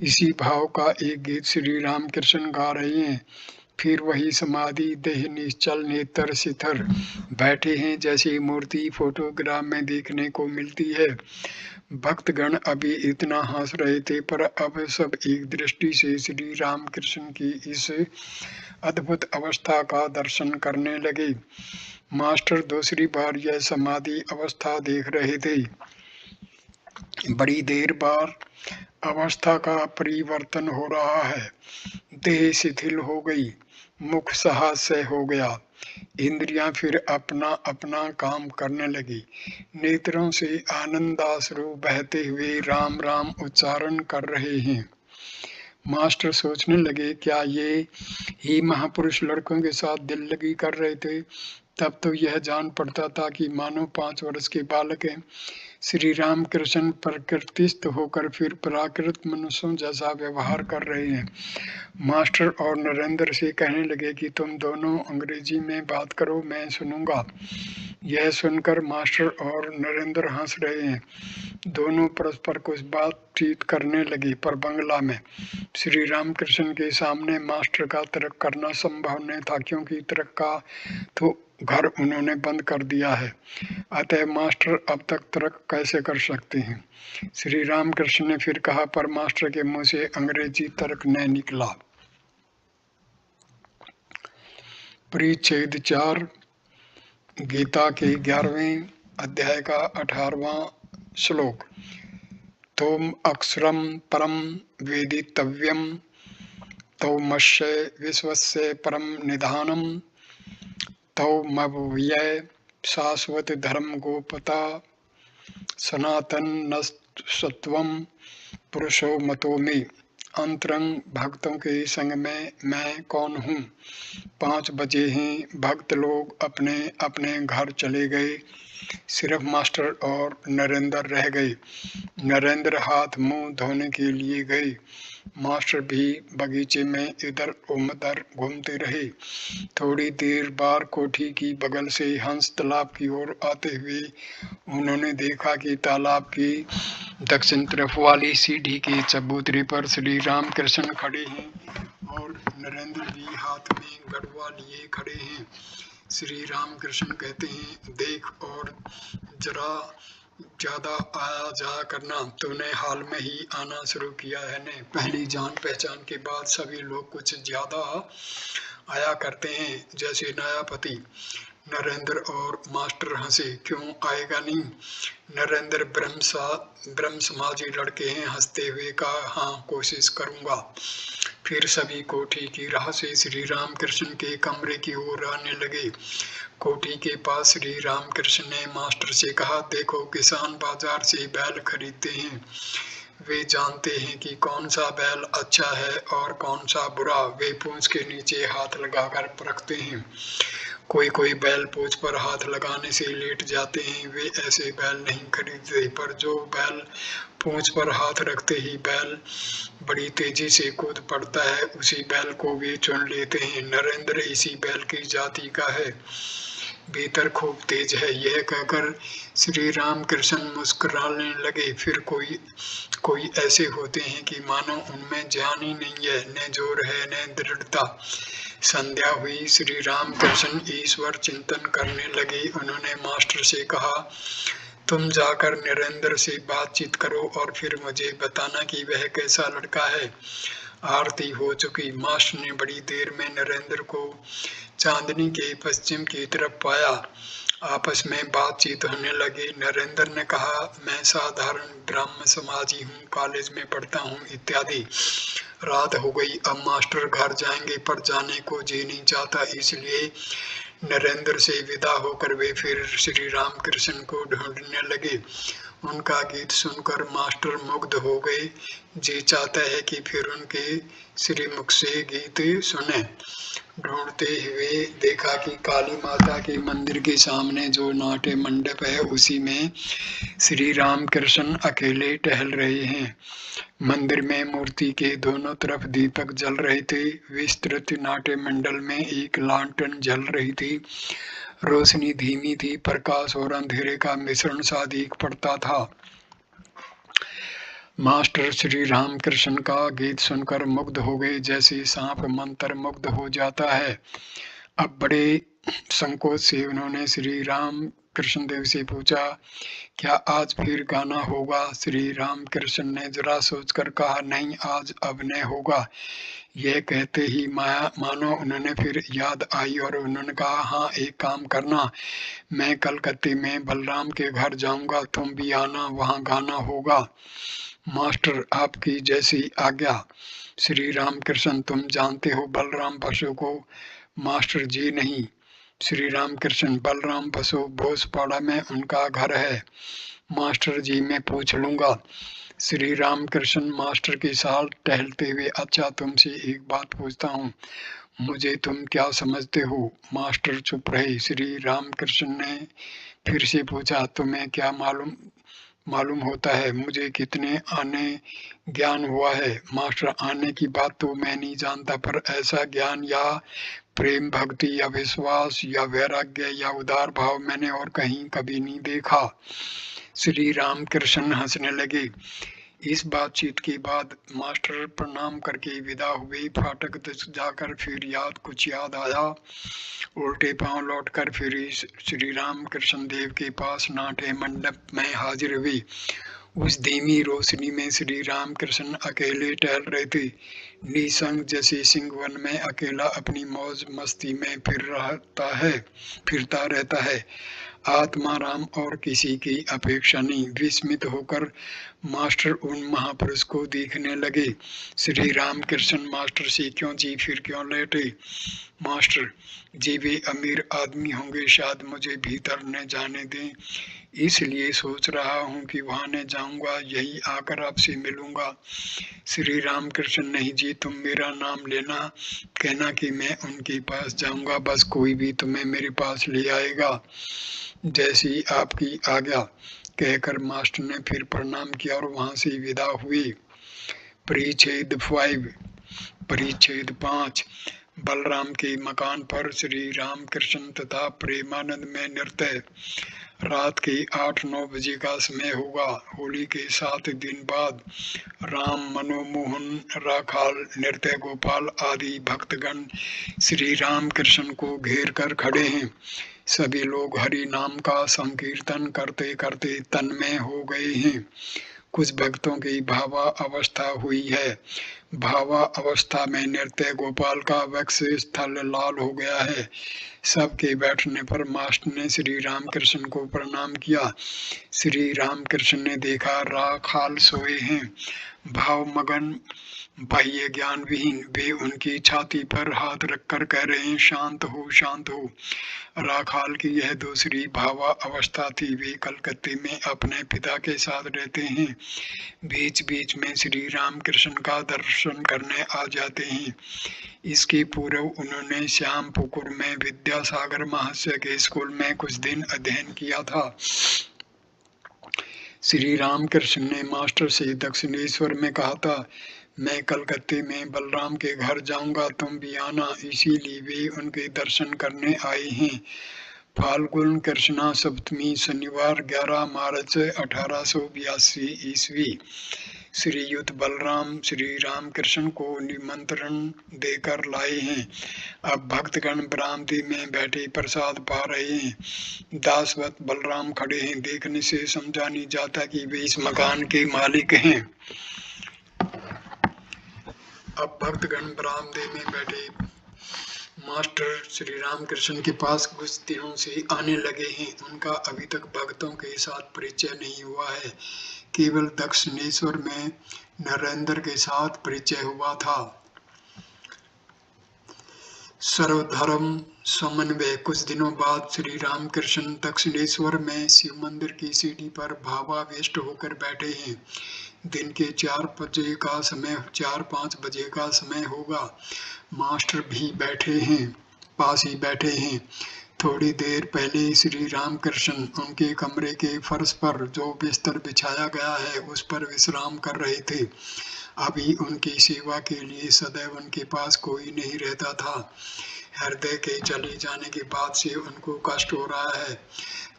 इसी भाव का एक गीत श्री रामकृष्ण गा रहे हैं। फिर वही समाधि, देह निश्चल, नेत्र शिथिल बैठे हैं जैसी मूर्ति फोटोग्राफ में देखने को मिलती है। भक्तगण अभी इतना हंस रहे थे, पर अब सब एक दृष्टि से श्री रामकृष्ण की इस अद्भुत अवस्था का दर्शन करने लगे। मास्टर दूसरी बार यह समाधि अवस्था देख रहे थे। बड़ी देर बाद अवस्था का परिवर्तन हो रहा है। देह शिथिल हो गई, मुख सहज हो गया, इंद्रियां फिर अपना अपना काम करने लगी। नेत्रों से आनंदाश्रु बहते हुए राम राम उच्चारण कर रहे हैं। मास्टर सोचने लगे, क्या ये ही महापुरुष लड़कों के साथ दिल लगी कर रहे थे? तब तो यह जान पड़ता था कि मानो 5 वर्ष के बालक हैं। श्री रामकृष्ण प्रकृतिस्थ होकर फिर प्राकृत मनुष्यों जैसा व्यवहार कर रहे हैं। मास्टर और नरेंद्र से कहने लगे कि तुम दोनों अंग्रेजी में बात करो, मैं सुनूंगा। यह सुनकर मास्टर और नरेंद्र हंस रहे हैं। दोनों परस्पर कुछ बातचीत करने लगे, पर बंगला में। श्री रामकृष्ण के सामने मास्टर का तर्क करना संभव नहीं था, क्योंकि तर्क का तो घर उन्होंने बंद कर दिया है। अतः मास्टर अब तक तर्क कैसे कर सकते हैं? श्री रामकृष्ण ने फिर कहा, पर मास्टर के मुंह से अंग्रेजी तर्क न निकला। परिच्छेद 4, गीता के 11वें अध्याय का 18वां श्लोक। तोम अक्षरम परम वेदितव्यम तौमस्य विश्वस्य परम निधानम तौमव्यय शाश्वत धर्म गोपता सनातन नस्तत्वम पुरुषो मतो में। अंतरंग भक्तों के संग में मैं कौन हूँ? 5 बजे हैं, भक्त लोग अपने अपने घर चले गए। सिर्फ मास्टर और नरेंद्र रह गए। नरेंद्र हाथ मुंह धोने के लिए गए। मास्टर भी बगीचे में इधर उधर घूमते रहे। थोड़ी देर बाद कोठी की बगल से हंस तालाब की ओर आते हुए उन्होंने देखा कि तालाब की दक्षिण तरफ वाली सीढ़ी के चबूतरे पर श्री रामकृष्ण खड़े हैं और नरेंद्र भी हाथ में गड़वा लिए खड़े हैं। श्री रामकृष्ण कहते हैं, देख और जरा ज्यादा आया जा करना, तूने हाल में ही आना शुरू किया है ने। पहली जान पहचान के बाद सभी लोग कुछ ज्यादा आया करते हैं, जैसे नया पति। नरेंद्र और मास्टर हंसे। क्यों आएगा नहीं? नरेंद्र ब्रह्म समाजी लड़के हैं। हंसते हुए कहा, हाँ कोशिश करूंगा। फिर सभी कोठी की राह से श्री रामकृष्ण के कमरे की ओर आने लगे। कोठी के पास श्री रामकृष्ण ने मास्टर से कहा, देखो किसान बाजार से बैल खरीदते हैं। वे जानते हैं कि कौन सा बैल अच्छा है और कौन सा बुरा। वे पूंछ के नीचे हाथ लगाकर परखते हैं। कोई कोई बैल पूंछ पर हाथ लगाने से लेट जाते हैं, वे ऐसे बैल नहीं खरीदते। पर जो बैल पूंछ पर हाथ रखते ही बैल बड़ी तेजी से कूद पड़ता है, उसी बैल को वे चुन लेते हैं। नरेंद्र इसी बैल की जाति का है, भीतर खूब तेज है। यह कहकर श्री रामकृष्ण मुस्कुराने लगे। फिर कोई ऐसे होते हैं कि मानो उनमें जान ही नहीं है, न जोर है न दृढ़ता। संध्या हुई। श्री रामकृष्ण ईश्वर चिंतन करने लगे। उन्होंने मास्टर से कहा, तुम जाकर नरेंद्र से बातचीत करो और फिर मुझे बताना कि वह कैसा लड़का है। आरती हो चुकी। मास्टर ने बड़ी देर में नरेंद्र को चांदनी के पश्चिम की तरफ पाया। आपस में बातचीत होने लगी। नरेंद्र ने कहा, मैं साधारण ब्राह्मण समाजी हूँ, कॉलेज में पढ़ता हूँ इत्यादि। रात हो गई, अब मास्टर घर जाएंगे, पर जाने को जी नहीं चाहता, इसलिए नरेंद्र से विदा होकर वे फिर श्री रामकृष्ण को ढूंढने लगे। उनका गीत सुनकर मास्टर मुग्ध हो गए। जी चाहता है कि फिर उनके श्रीमुख से गीत सुने। ढूंढते हुए देखा कि काली माता के मंदिर के सामने जो नाट्य मंडप है, उसी में श्री रामकृष्ण अकेले टहल रहे हैं। मंदिर में मूर्ति के दोनों तरफ दीपक जल रहे थे। विस्तृत नाट्य मंडल में एक लालटेन जल रही थी। रोशनी धीमी थी, प्रकाश और अंधेरे का मिश्रण सा दिख पड़ता था। मास्टर श्री रामकृष्ण का गीत सुनकर मुग्ध हो गए, जैसे सांप मंत्र मुग्ध हो जाता है। अब बड़े संकोच से उन्होंने श्री राम कृष्ण देव से पूछा, क्या आज फिर गाना होगा? श्री राम कृष्ण ने जरा सोचकर कहा, नहीं, आज अभिनय होगा। यह कहते ही मानो उन्होंने फिर याद आई और उन्होंने कहा, हाँ, एक काम करना, मैं कलकत्ते में बलराम के घर जाऊंगा, तुम भी आना, वहाँ गाना होगा। मास्टर, आपकी जैसी आज्ञा। श्री रामकृष्ण, तुम जानते हो बलराम बसु को? मास्टर जी, नहीं। श्री रामकृष्ण, बलराम बसु भोजपाड़ा में उनका घर है। मास्टर जी, मैं पूछ लूंगा। श्री रामकृष्ण मास्टर के साथ टहलते हुए, अच्छा, तुमसे एक बात पूछता हूँ, मुझे तुम क्या समझते हो? मास्टर चुप रहे। श्री रामकृष्ण ने फिर से पूछा, तुम्हें क्या मालूम होता है मुझे कितने आने ज्ञान हुआ है? मास्टर, आने की बात तो मैं नहीं जानता, पर ऐसा ज्ञान या प्रेम, भक्ति या विश्वास या वैराग्य या उदार भाव मैंने और कहीं कभी नहीं देखा। श्री रामकृष्ण हंसने लगे। इस बातचीत के बाद मास्टर प्रणाम करके विदा हुए। फाटक जाकर फिर कुछ याद आया। उल्टे पांव लौटकर फिर श्री रामकृष्ण देव के पास नाट्य मंडप में हाजिर हुए। उस धीमी रोशनी में श्री रामकृष्ण अकेले टहल रहे थे, निसंग, जैसे सिंह वन में अकेला अपनी मौज मस्ती में फिरता रहता है, आत्माराम और किसी की अपेक्षा नहीं। विस्मित होकर मास्टर उन महापुरुष को देखने लगे। श्री रामकृष्ण मास्टर से, क्यों जी, फिर क्यों लेटे? मास्टर जी, वे अमीर आदमी होंगे, शायद मुझे भीतर न जाने दें, इसलिए सोच रहा हूँ कि वहां न जाऊंगा, यही आकर आपसे मिलूंगा। श्री रामकृष्ण, नहीं जी, तुम मेरा नाम लेना, कहना कि मैं उनके पास जाऊंगा, बस कोई भी तुम्हें मेरे पास ले आएगा, जैसी आपकी आज्ञा, कहकर मास्टर ने फिर प्रणाम किया और वहां से विदा हुए। परिच्छेद 5। परिच्छेद 5। बलराम के मकान पर श्री रामकृष्ण तथा प्रेमानंद में नृत्य। रात के 8-9 बजे का समय होगा। होली के 7 दिन बाद राम, मनोमोहन, राखाल, नृत्य गोपाल आदि भक्तगण श्री रामकृष्ण को घेर कर खड़े हैं। सभी लोग हरि नाम का संकीर्तन करते करते तन्मय हो गए हैं। कुछ भक्तों की भावा अवस्था हुई है। भावा अवस्था में नृत्य गोपाल का वक्ष स्थल लाल हो गया है। सबके बैठने पर मास्टर ने श्री रामकृष्ण को प्रणाम किया। श्री रामकृष्ण ने देखा राखाल सोए हैं, भाव मगन, बाह्य ज्ञान विहीन। वे उनकी छाती पर हाथ रखकर कह रहे हैं, शांत हो, शांत हो। राखाल की यह दूसरी भावा अवस्था थी। वे कलकत्ते में अपने पिता के साथ रहते हैं, बीच बीच में श्री रामकृष्ण का दर्शन करने आ जाते हैं। इसके पूर्व उन्होंने श्यामपुकुर में विद्यासागर महाशय के स्कूल में कुछ दिन अध्ययन किया था। श्री रामकृष्ण ने मास्टर से दक्षिणेश्वर में कहा था, मैं कलकत्ते में बलराम के घर जाऊंगा, तुम भी आना, इसीलिए वे उनके दर्शन करने आए हैं। फाल्गुन कृष्णा सप्तमी, शनिवार 11 मार्च 1882 ईस्वी। श्रीयुत बलराम श्री रामकृष्ण को निमंत्रण देकर लाए हैं। अब भक्तगण बरामदे में बैठे प्रसाद पा रहे हैं। दासवत बलराम खड़े हैं। देखने से समझा नहीं जाता कि वे इस मकान के मालिक हैं। अब भक्तगण बरामदे में बैठे मास्टर श्री रामकृष्ण के पास कुछ दिनों से आने लगे हैं। उनका अभी तक भक्तों के साथ परिचय नहीं हुआ है। केवल दक्षिणेश्वर में नरेंद्र के साथ परिचय हुआ था। सर्वधर्म समन्वय। कुछ दिनों बाद श्री रामकृष्ण दक्षिणेश्वर में शिव मंदिर की सीढ़ी पर भावावेष्ट होकर बैठे हैं। दिन के 4-5 बजे का समय होगा। मास्टर भी बैठे हैं, पास ही बैठे हैं। थोड़ी देर पहले श्री रामकृष्ण उनके कमरे के फर्श पर जो बिस्तर बिछाया गया है उस पर विश्राम कर रहे थे। अभी उनकी सेवा के लिए सदैव उनके पास कोई नहीं रहता था। हृदय के चले जाने की बात से उनको कष्ट हो रहा है।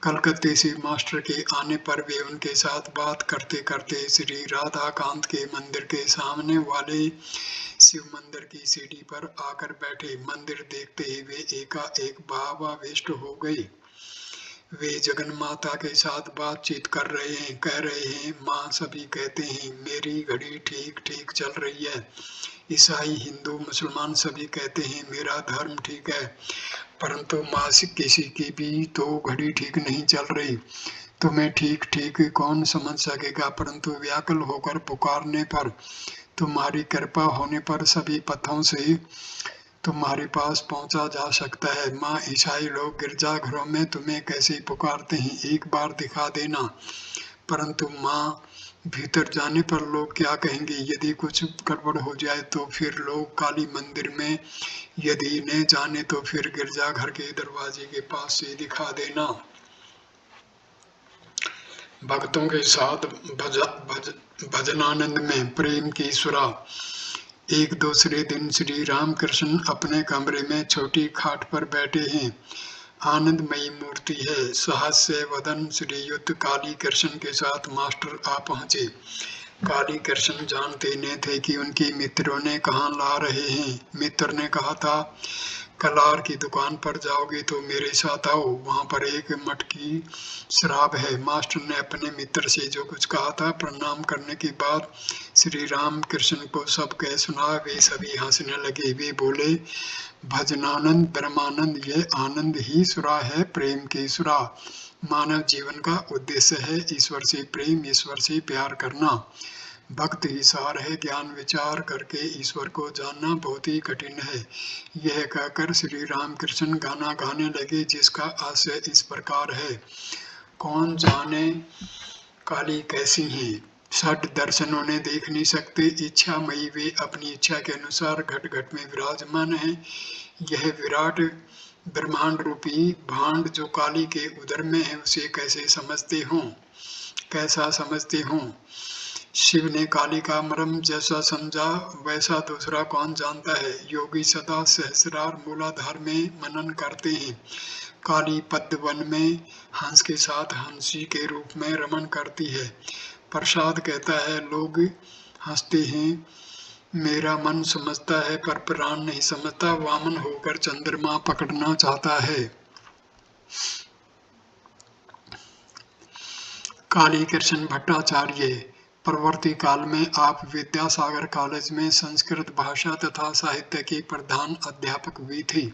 कलकत्ते से मास्टर के आने पर वे उनके साथ बात करते करते श्री राधाकांत के मंदिर के सामने वाले शिव मंदिर की सीढ़ी पर आकर बैठे। मंदिर देखते ही वे एकाएक भावाविष्ट हो गए। वे जगन माता के साथ बातचीत कर रहे हैं, कह रहे हैं, माँ सभी कहते हैं मेरी घड़ी ठीक ठीक चल रही है। ईसाई, हिंदू, मुसलमान सभी कहते हैं मेरा धर्म ठीक है, परंतु माँ किसी की भी तो घड़ी ठीक नहीं चल रही। तुम्हें ठीक ठीक कौन समझ सकेगा, परंतु व्याकुल होकर पुकारने पर, तुम्हारी कृपा होने पर सभी पथों से तुम्हारे पास पहुंचा जा सकता है। माँ, ईसाई लोग गिरजाघरों में तुम्हें कैसे पुकारते हैं, एक बार दिखा देना। परंतु माँ, भीतर जाने पर लोग क्या कहेंगे, यदि कुछ गड़बड़ हो जाए तो फिर लोग काली मंदिर में, यदि न जाने तो फिर गिरजाघर के दरवाजे के पास से दिखा देना। भक्तों के साथ भजनानंद में प्रेम की सुरा। एक दूसरे दिन श्री रामकृष्ण अपने कमरे में छोटी खाट पर बैठे हैं। आनंदमयी मूर्ति है। सहस्य वदन श्रीयुत काली कृष्ण के साथ मास्टर आ पहुंचे। काली कृष्ण जानते न थे कि उनके मित्रों ने कहाँ ला रहे हैं। मित्र ने कहा था, कलार की दुकान पर जाओगे तो मेरे साथ आओ, वहां पर एक मटकी शराब है। मास्टर ने अपने मित्र से जो कुछ कहा था, प्रणाम करने के बाद श्री राम कृष्ण को सब कह सुना। वे सभी हंसने लगे। वे बोले, भजनानंद ब्रह्मानंद, ये आनंद ही सुरा है, प्रेम की सुरा। मानव जीवन का उद्देश्य है ईश्वर से प्रेम, ईश्वर से प्यार करना। भक्त ही सार है, ज्ञान विचार करके ईश्वर को जानना बहुत ही कठिन है। यह कहकर श्री रामकृष्ण गाना गाने लगे, जिसका आशय इस प्रकार है। कौन जाने काली कैसी है, षड दर्शन उन्हें देख नहीं सकते। इच्छा मई वे अपनी इच्छा के अनुसार घट घट में विराजमान है। यह विराट ब्रह्मांड रूपी भांड जो काली के उदर में है, उसे कैसे समझते हो, कैसा समझते हो। शिव ने काली का मर्म जैसा समझा, वैसा दूसरा कौन जानता है। योगी सदा सहस्रार मूलाधार में मनन करते हैं। काली पद्म वन में हंस के साथ हंसी के रूप में रमन करती है। प्रसाद कहता है, लोग हंसते हैं, मेरा मन समझता है पर प्राण नहीं समझता। वामन होकर चंद्रमा पकड़ना चाहता है। काली कृष्ण भट्टाचार्य परवर्ती काल में आप विद्यासागर कॉलेज में संस्कृत भाषा तथा साहित्य के प्रधान अध्यापक भी थे।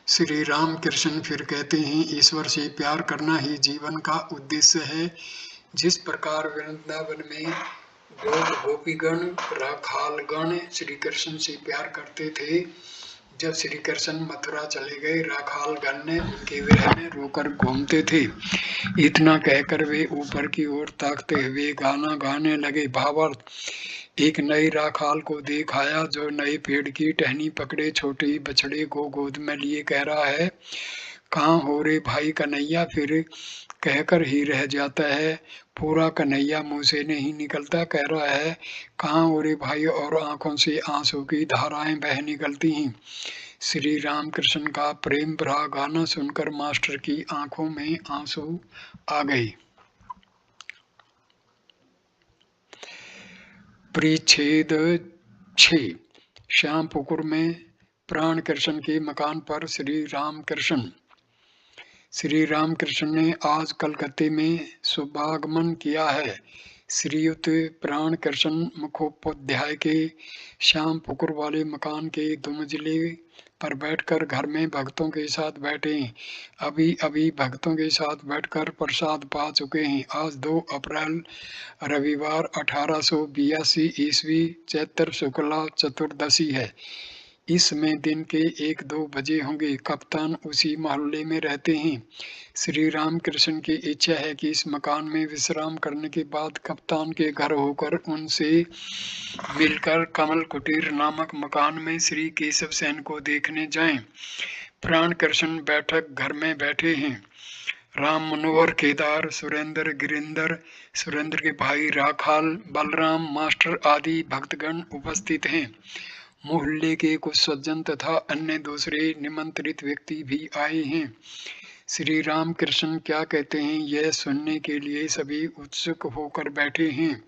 श्री राम कृष्ण फिर कहते हैं, ईश्वर से प्यार करना ही जीवन का उद्देश्य है। जिस प्रकार वृंदावन में गोपीगण राखालगण श्री कृष्ण से प्यार करते थे, जब श्री कृष्ण मथुरा चले गए, राखालगण ने उनके विरह में रोकर घूमते थे। इतना कहकर वे ऊपर की ओर ताकते हुए गाना गाने लगे। भावार्थ, एक नई राखाल को देख आया जो नए पेड़ की टहनी पकड़े छोटे बछड़े को गोद में लिए कह रहा है, कहाँ हो रे भाई कन्हैया, फिर कहकर ही रह जाता है, पूरा कन्हैया मुंह से नहीं निकलता। कह रहा है, कहाँ हो रे भाई, और आंखों से आंसू की धाराएं बह निकलती हैं। श्री रामकृष्ण का प्रेम भरा गाना सुनकर मास्टर की आंखों में आंसू आ गए। परिच्छेद 6। श्यामपुकुर में प्राण कृष्ण के मकान पर श्री रामकृष्ण। श्री रामकृष्ण ने आज कलकत्ते में शुभागमन किया है। श्रीयुत प्राण कृष्ण मुखोपाध्याय के श्यामपुकुर वाले मकान के 2 मंजिले पर बैठकर घर में भक्तों के साथ बैठे हैं। अभी अभी भक्तों के साथ बैठकर प्रसाद पा चुके हैं। आज 2 अप्रैल रविवार 1882 ईस्वी चैत्र शुक्ला चतुर्दशी है। इस समय दिन के 1-2 बजे होंगे। कप्तान उसी मोहल्ले में रहते हैं। श्री रामकृष्ण की इच्छा है कि इस मकान में विश्राम करने के बाद कप्तान के घर होकर उनसे मिलकर कमल कुटीर नामक मकान में श्री केशव सेन को देखने जाएं। प्राण कृष्ण बैठक घर में बैठे हैं। राम मनोहर, केदार, सुरेंद्र, गिरिंदर, सुरेंद्र के भाई राखाल, बलराम, मास्टर आदि भक्तगण उपस्थित हैं। मोहल्ले के कुछ सज्जन तथा अन्य दूसरे निमंत्रित व्यक्ति भी आए हैं। श्री राम कृष्ण क्या कहते हैं यह सुनने के लिए सभी उत्सुक होकर बैठे हैं।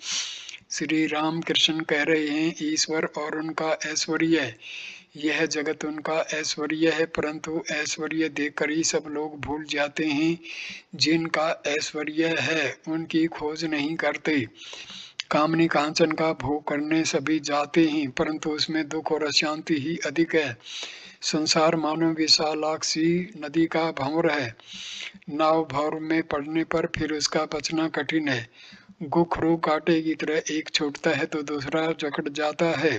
श्री राम कृष्ण कह रहे हैं, ईश्वर और उनका ऐश्वर्य, यह जगत उनका ऐश्वर्य है, परंतु ऐश्वर्य देखकर ही सब लोग भूल जाते हैं। जिनका ऐश्वर्य है उनकी खोज नहीं करते। कामनी कांचन का भोग करने सभी जाते हैं, परंतु उसमें दुख और अशांति ही अधिक है। संसार मानो विशालाक्षी नदी का भंवर है। नाव भंवर में पड़ने पर फिर उसका बचना कठिन है। गुखरू कांटे की तरह एक छूटता है तो दूसरा जकड़ जाता है।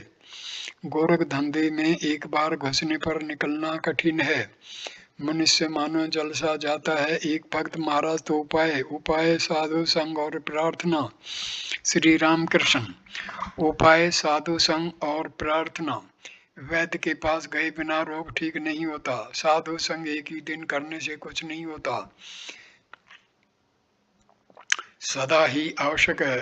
गोरख धंधे में एक बार घुसने पर निकलना कठिन है। मनुष्य मानो जल सा जाता है। एक भक्त महाराज तो उपाय साधु संग और प्रार्थना। श्री राम कृष्ण, उपाय साधु संग और प्रार्थना। वैद्य के पास गए बिना रोग ठीक नहीं होता। साधु संग एक ही दिन करने से कुछ नहीं होता, सदा ही आवश्यक है,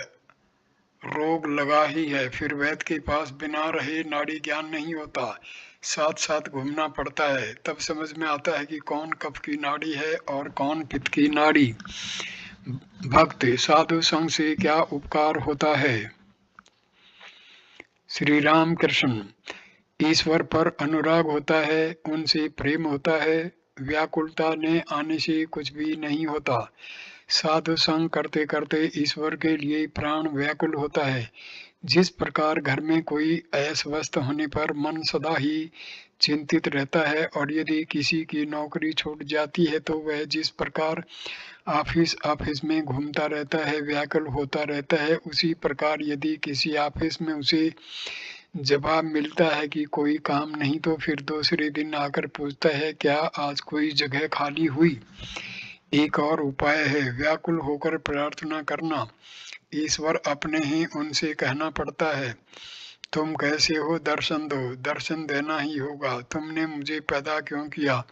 रोग लगा ही है। फिर वैद्य के पास बिना रहे नाड़ी ज्ञान नहीं होता, साथ साथ घूमना पड़ता है, तब समझ में आता है कि कौन कफ की नाड़ी है और कौन पित्त की नाड़ी। भक्त, साधु संग से क्या उपकार होता है? श्री राम कृष्ण, ईश्वर पर अनुराग होता है, उनसे प्रेम होता है, व्याकुलता ने आने से कुछ भी नहीं होता। साधु संग करते करते ईश्वर के लिए प्राण व्याकुल होता है। जिस प्रकार घर में कोई अस्वस्थ होने पर मन सदा ही चिंतित रहता है और यदि किसी की नौकरी छूट जाती है तो वह जिस प्रकार ऑफिस में घूमता रहता है, व्याकुल होता रहता है, उसी प्रकार यदि किसी ऑफिस में उसे जवाब मिलता है कि कोई काम नहीं तो फिर दूसरे दिन आकर पूछता है, क्या आज कोई जगह खाली हुई? एक और उपाय है, व्याकुल होकर प्रार्थना करना। ईश्वर अपने ही उनसे कहना पड़ता है, तुम कैसे हो, दर्शन दो। दर्शन देना ही होगा। तुमने मुझे पैदा क्यों किया?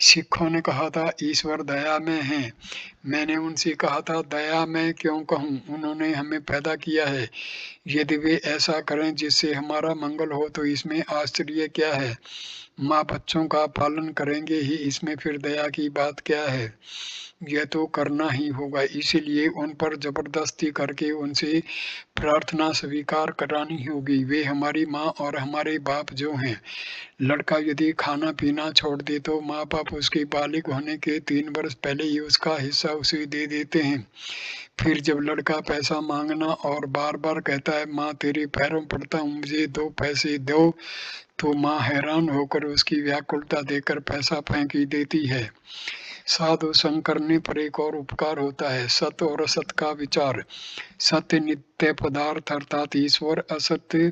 सिखों ने कहा था ईश्वर दया में है। मैंने उनसे कहा था दया में क्यों कहूँ, उन्होंने हमें पैदा किया है। यदि वे ऐसा करें जिससे हमारा मंगल हो तो इसमें आश्चर्य क्या है? माँ बच्चों का पालन करेंगे ही, इसमें फिर दया की बात क्या है? यह तो करना ही होगा, इसीलिए उन पर जबरदस्ती करके उनसे प्रार्थना स्वीकार करानी होगी। वे हमारी माँ और हमारे बाप जो हैं। लड़का यदि खाना पीना छोड़ दे तो माँ बाप उसके बालिग होने के 3 वर्ष पहले ही उसका हिस्सा उसे दे देते हैं। फिर जब लड़का पैसा मांगना और बार बार कहता है, माँ तेरे पैरों पड़ता हूँ, मुझे 2 पैसे दो, तो माँ हैरान होकर उसकी व्याकुलता देखकर पैसा फेंक ही देती है। साधु संग करने पर एक और उपकार होता है, सत्य और असत का विचार। सत्य नित्य पदार्थ अर्थात ईश्वर, असत्य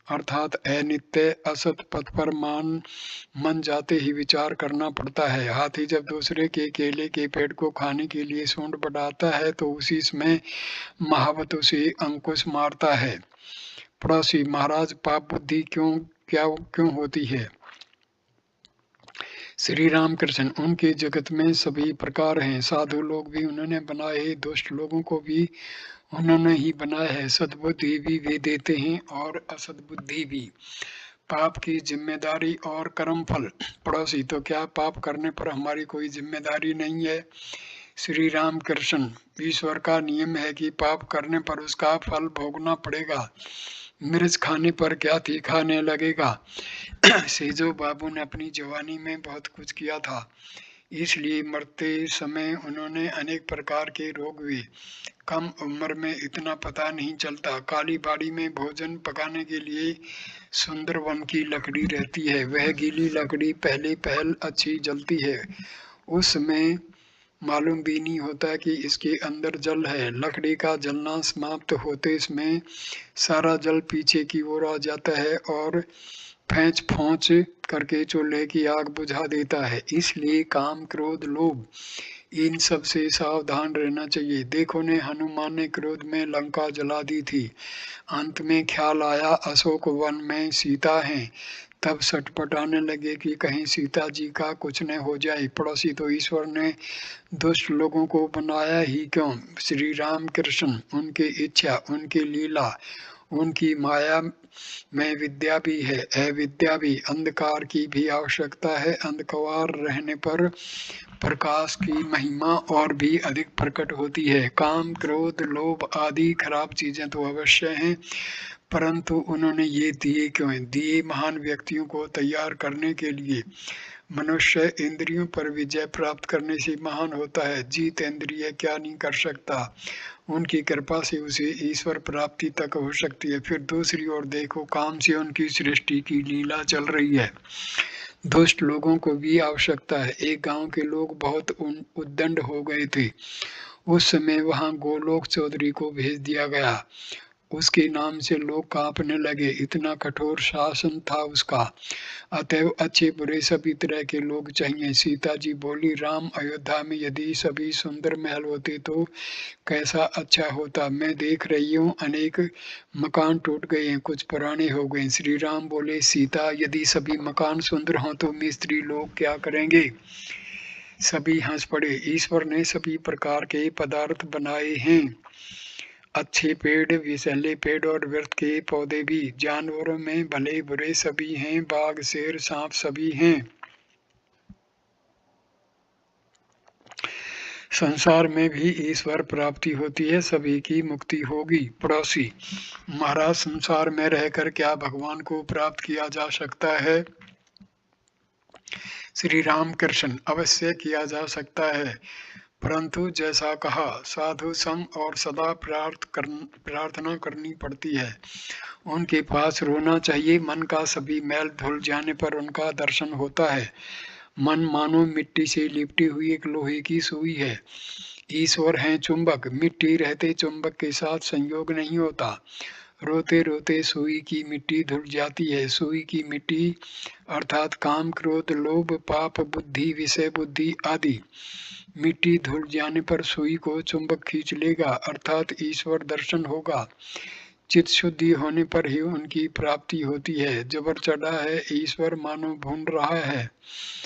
अर्थात अनित्य। असत पथ पर मन जाते ही विचार करना पड़ता है। हाथी जब दूसरे के केले के पेड़ को खाने के लिए सूंड बढ़ाता है तो उसी समय महावत उसे अंकुश मारता है। पड़ोसी, महाराज पाप बुद्धि क्यों होती है? श्री राम कृष्ण, उनके जगत में सभी प्रकार हैं। साधु लोग भी उन्होंने बनाए, दुष्ट लोगों को भी उन्होंने ही बनाया है। सद्बुद्धि भी वे देते हैं और असद्बुद्धि भी। पाप की जिम्मेदारी और कर्म फल। पड़ोसी, तो क्या पाप करने पर हमारी कोई जिम्मेदारी नहीं है? श्री राम कृष्ण, ईश्वर का नियम है कि पाप करने पर उसका फल भोगना पड़ेगा। मिर्च खाने पर क्या तीखाने लगेगा? सेजो बाबू ने अपनी जवानी में बहुत कुछ किया था, इसलिए मरते समय उन्होंने अनेक प्रकार के रोग हुए। कम उम्र में इतना पता नहीं चलता। काली बाड़ी में भोजन पकाने के लिए सुंदरवन की लकड़ी रहती है। वह गीली लकड़ी पहल अच्छी जलती है। उसमें मालूम भी नहीं होता कि इसके अंदर जल है। लकड़ी का जलना समाप्त होते इसमें सारा जल पीछे की ओर आ जाता है और फेंच फोंच करके चूल्हे की आग बुझा देता है। इसलिए काम, क्रोध, लोभ, इन सब से सावधान रहना चाहिए। देखो ने हनुमान ने क्रोध में लंका जला दी थी। अंत में ख्याल आया अशोक वन में सीता है, तब सटपटाने लगे कि कहीं सीता जी का कुछ न हो जाए। पड़ोसी, तो ईश्वर ने दुष्ट लोगों को बनाया ही क्यों? श्री राम कृष्ण, उनकी इच्छा, उनकी लीला उनकी माया में विद्या भी है, अविद्या भी। अंधकार की भी आवश्यकता है। अंधकार रहने पर प्रकाश की महिमा और भी अधिक प्रकट होती है। काम, क्रोध, लोभ आदि खराब चीजें तो अवश्य हैं, परंतु उन्होंने ये दिए क्यों हैं? दिए महान व्यक्तियों को तैयार करने के लिए। मनुष्य इंद्रियों पर विजय प्राप्त करने से महान होता है। जीत इंद्रिय क्या नहीं कर सकता, उनकी कृपा से उसे ईश्वर प्राप्ति तक हो सकती है। फिर दूसरी ओर देखो, काम से उनकी सृष्टि की लीला चल रही है। दुष्ट लोगों को भी आवश्यकता है। एक गांव के लोग बहुत उद्दंड हो गए थे। उस समय वहां गोलोक चौधरी को भेज दिया गया। उसके नाम से लोग कांपने लगे, इतना कठोर शासन था उसका। अतएव अच्छे बुरे सभी तरह के लोग चाहिए। सीता जी बोली, राम, अयोध्या में यदि सभी सुंदर महल होते तो कैसा अच्छा होता। मैं देख रही हूँ अनेक मकान टूट गए हैं, कुछ पुराने हो गए। श्री राम बोले, सीता, यदि सभी मकान सुंदर हों तो मिस्त्री लोग क्या करेंगे? सभी हंस पड़े। ईश्वर ने सभी प्रकार के पदार्थ बनाए हैं, अच्छे पेड़, विषैले पेड़ और वृक्ष के पौधे भी। जानवरों में भले बुरे सभी हैं, बाघ, शेर, सांप सभी हैं। संसार में भी ईश्वर प्राप्ति होती है, सभी की मुक्ति होगी। पड़ोसी, महाराज, संसार में रहकर क्या भगवान को प्राप्त किया जा सकता है? श्री राम कृष्ण, अवश्य किया जा सकता है, परंतु जैसा कहा, साधु संग और सदा प्रार्थना करनी पड़ती है। उनके पास रोना चाहिए। मन का सभी मैल धुल जाने पर उनका दर्शन होता है। मन मानो मिट्टी से लिपटी हुई एक लोहे की सुई है। ईश्वर है चुंबक, मिट्टी रहते चुंबक के साथ संयोग नहीं होता। रोते रोते सुई की मिट्टी धुल जाती है। सुई की मिट्टी अर्थात काम, क्रोध, लोभ, पाप, बुद्धि, विषय बुद्धि आदि। मिट्टी धुल जाने पर सुई को चुंबक खींच लेगा, अर्थात ईश्वर दर्शन होगा। चित्त शुद्धि होने पर ही उनकी प्राप्ति होती है। जबर चढ़ा है, ईश्वर मानो भून रहा है,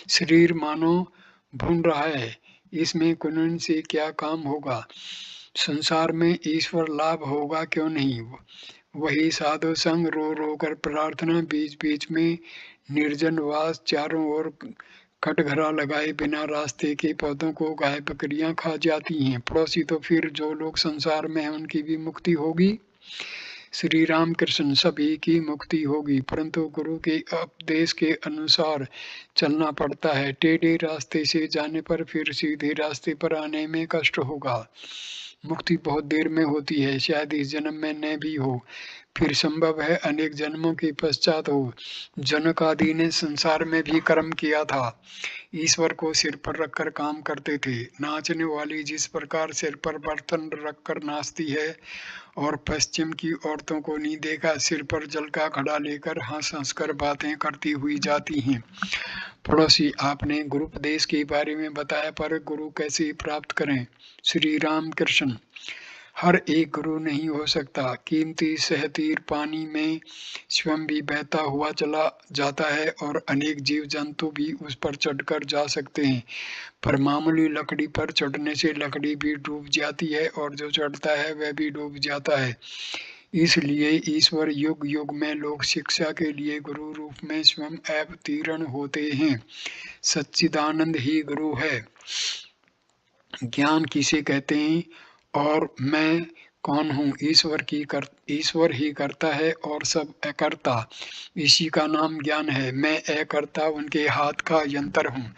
शरीर मानो भून रहा है, इसमें कुनन से क्या काम होगा? संसार में ईश्वर लाभ होगा क्यों नहीं? वही साधु संग, रो रो कर प्रार्थना, बीच बीच में निर्जन वास, चारों ओर कटघरा लगाए बिना रास्ते के पौधों को गाय बकरियां खा जाती हैं। पड़ोसी, तो फिर जो लोग संसार में हैं उनकी भी मुक्ति होगी। श्री राम कृष्ण, सभी की मुक्ति होगी, परंतु गुरु के उपदेश के अनुसार चलना पड़ता है। टेढ़े रास्ते से जाने पर फिर सीधे रास्ते पर आने में कष्ट होगा। मुक्ति बहुत देर में होती है, शायद इस जन्म में न भी हो, फिर संभव है अनेक जन्मों के पश्चात हो। जनक आदि ने संसार में भी कर्म किया था, ईश्वर को सिर पर रखकर काम करते थे। नाचने वाली जिस प्रकार सिर पर बर्तन रखकर नाचती है और पश्चिम की औरतों को नहीं देखा, सिर पर जल का घड़ा लेकर हंस हंस कर बातें करती हुई जाती हैं। पड़ोसी, आपने गुरुपदेश के बारे में बताया, पर गुरु कैसे प्राप्त करें? श्री राम कृष्ण, हर एक गुरु नहीं हो सकता। कीमती सहतीर पानी में स्वयं भी बहता हुआ चला जाता है और अनेक जीव जंतु भी उस पर चढ़कर जा सकते हैं, पर मामूली लकड़ी पर चढ़ने से लकड़ी भी डूब जाती है और जो चढ़ता है वह भी डूब जाता है। इसलिए ईश्वर युग युग में लोग शिक्षा के लिए गुरु रूप में स्वयं अवतीर्ण होते हैं। सच्चिदानंद ही गुरु है। ज्ञान किसे कहते हैं और मैं कौन हूँ? ईश्वर ही करता है और सब अकर्ता, इसी का नाम ज्ञान है। मैं अकर्ता उनके हाथ का यंत्र हूँ,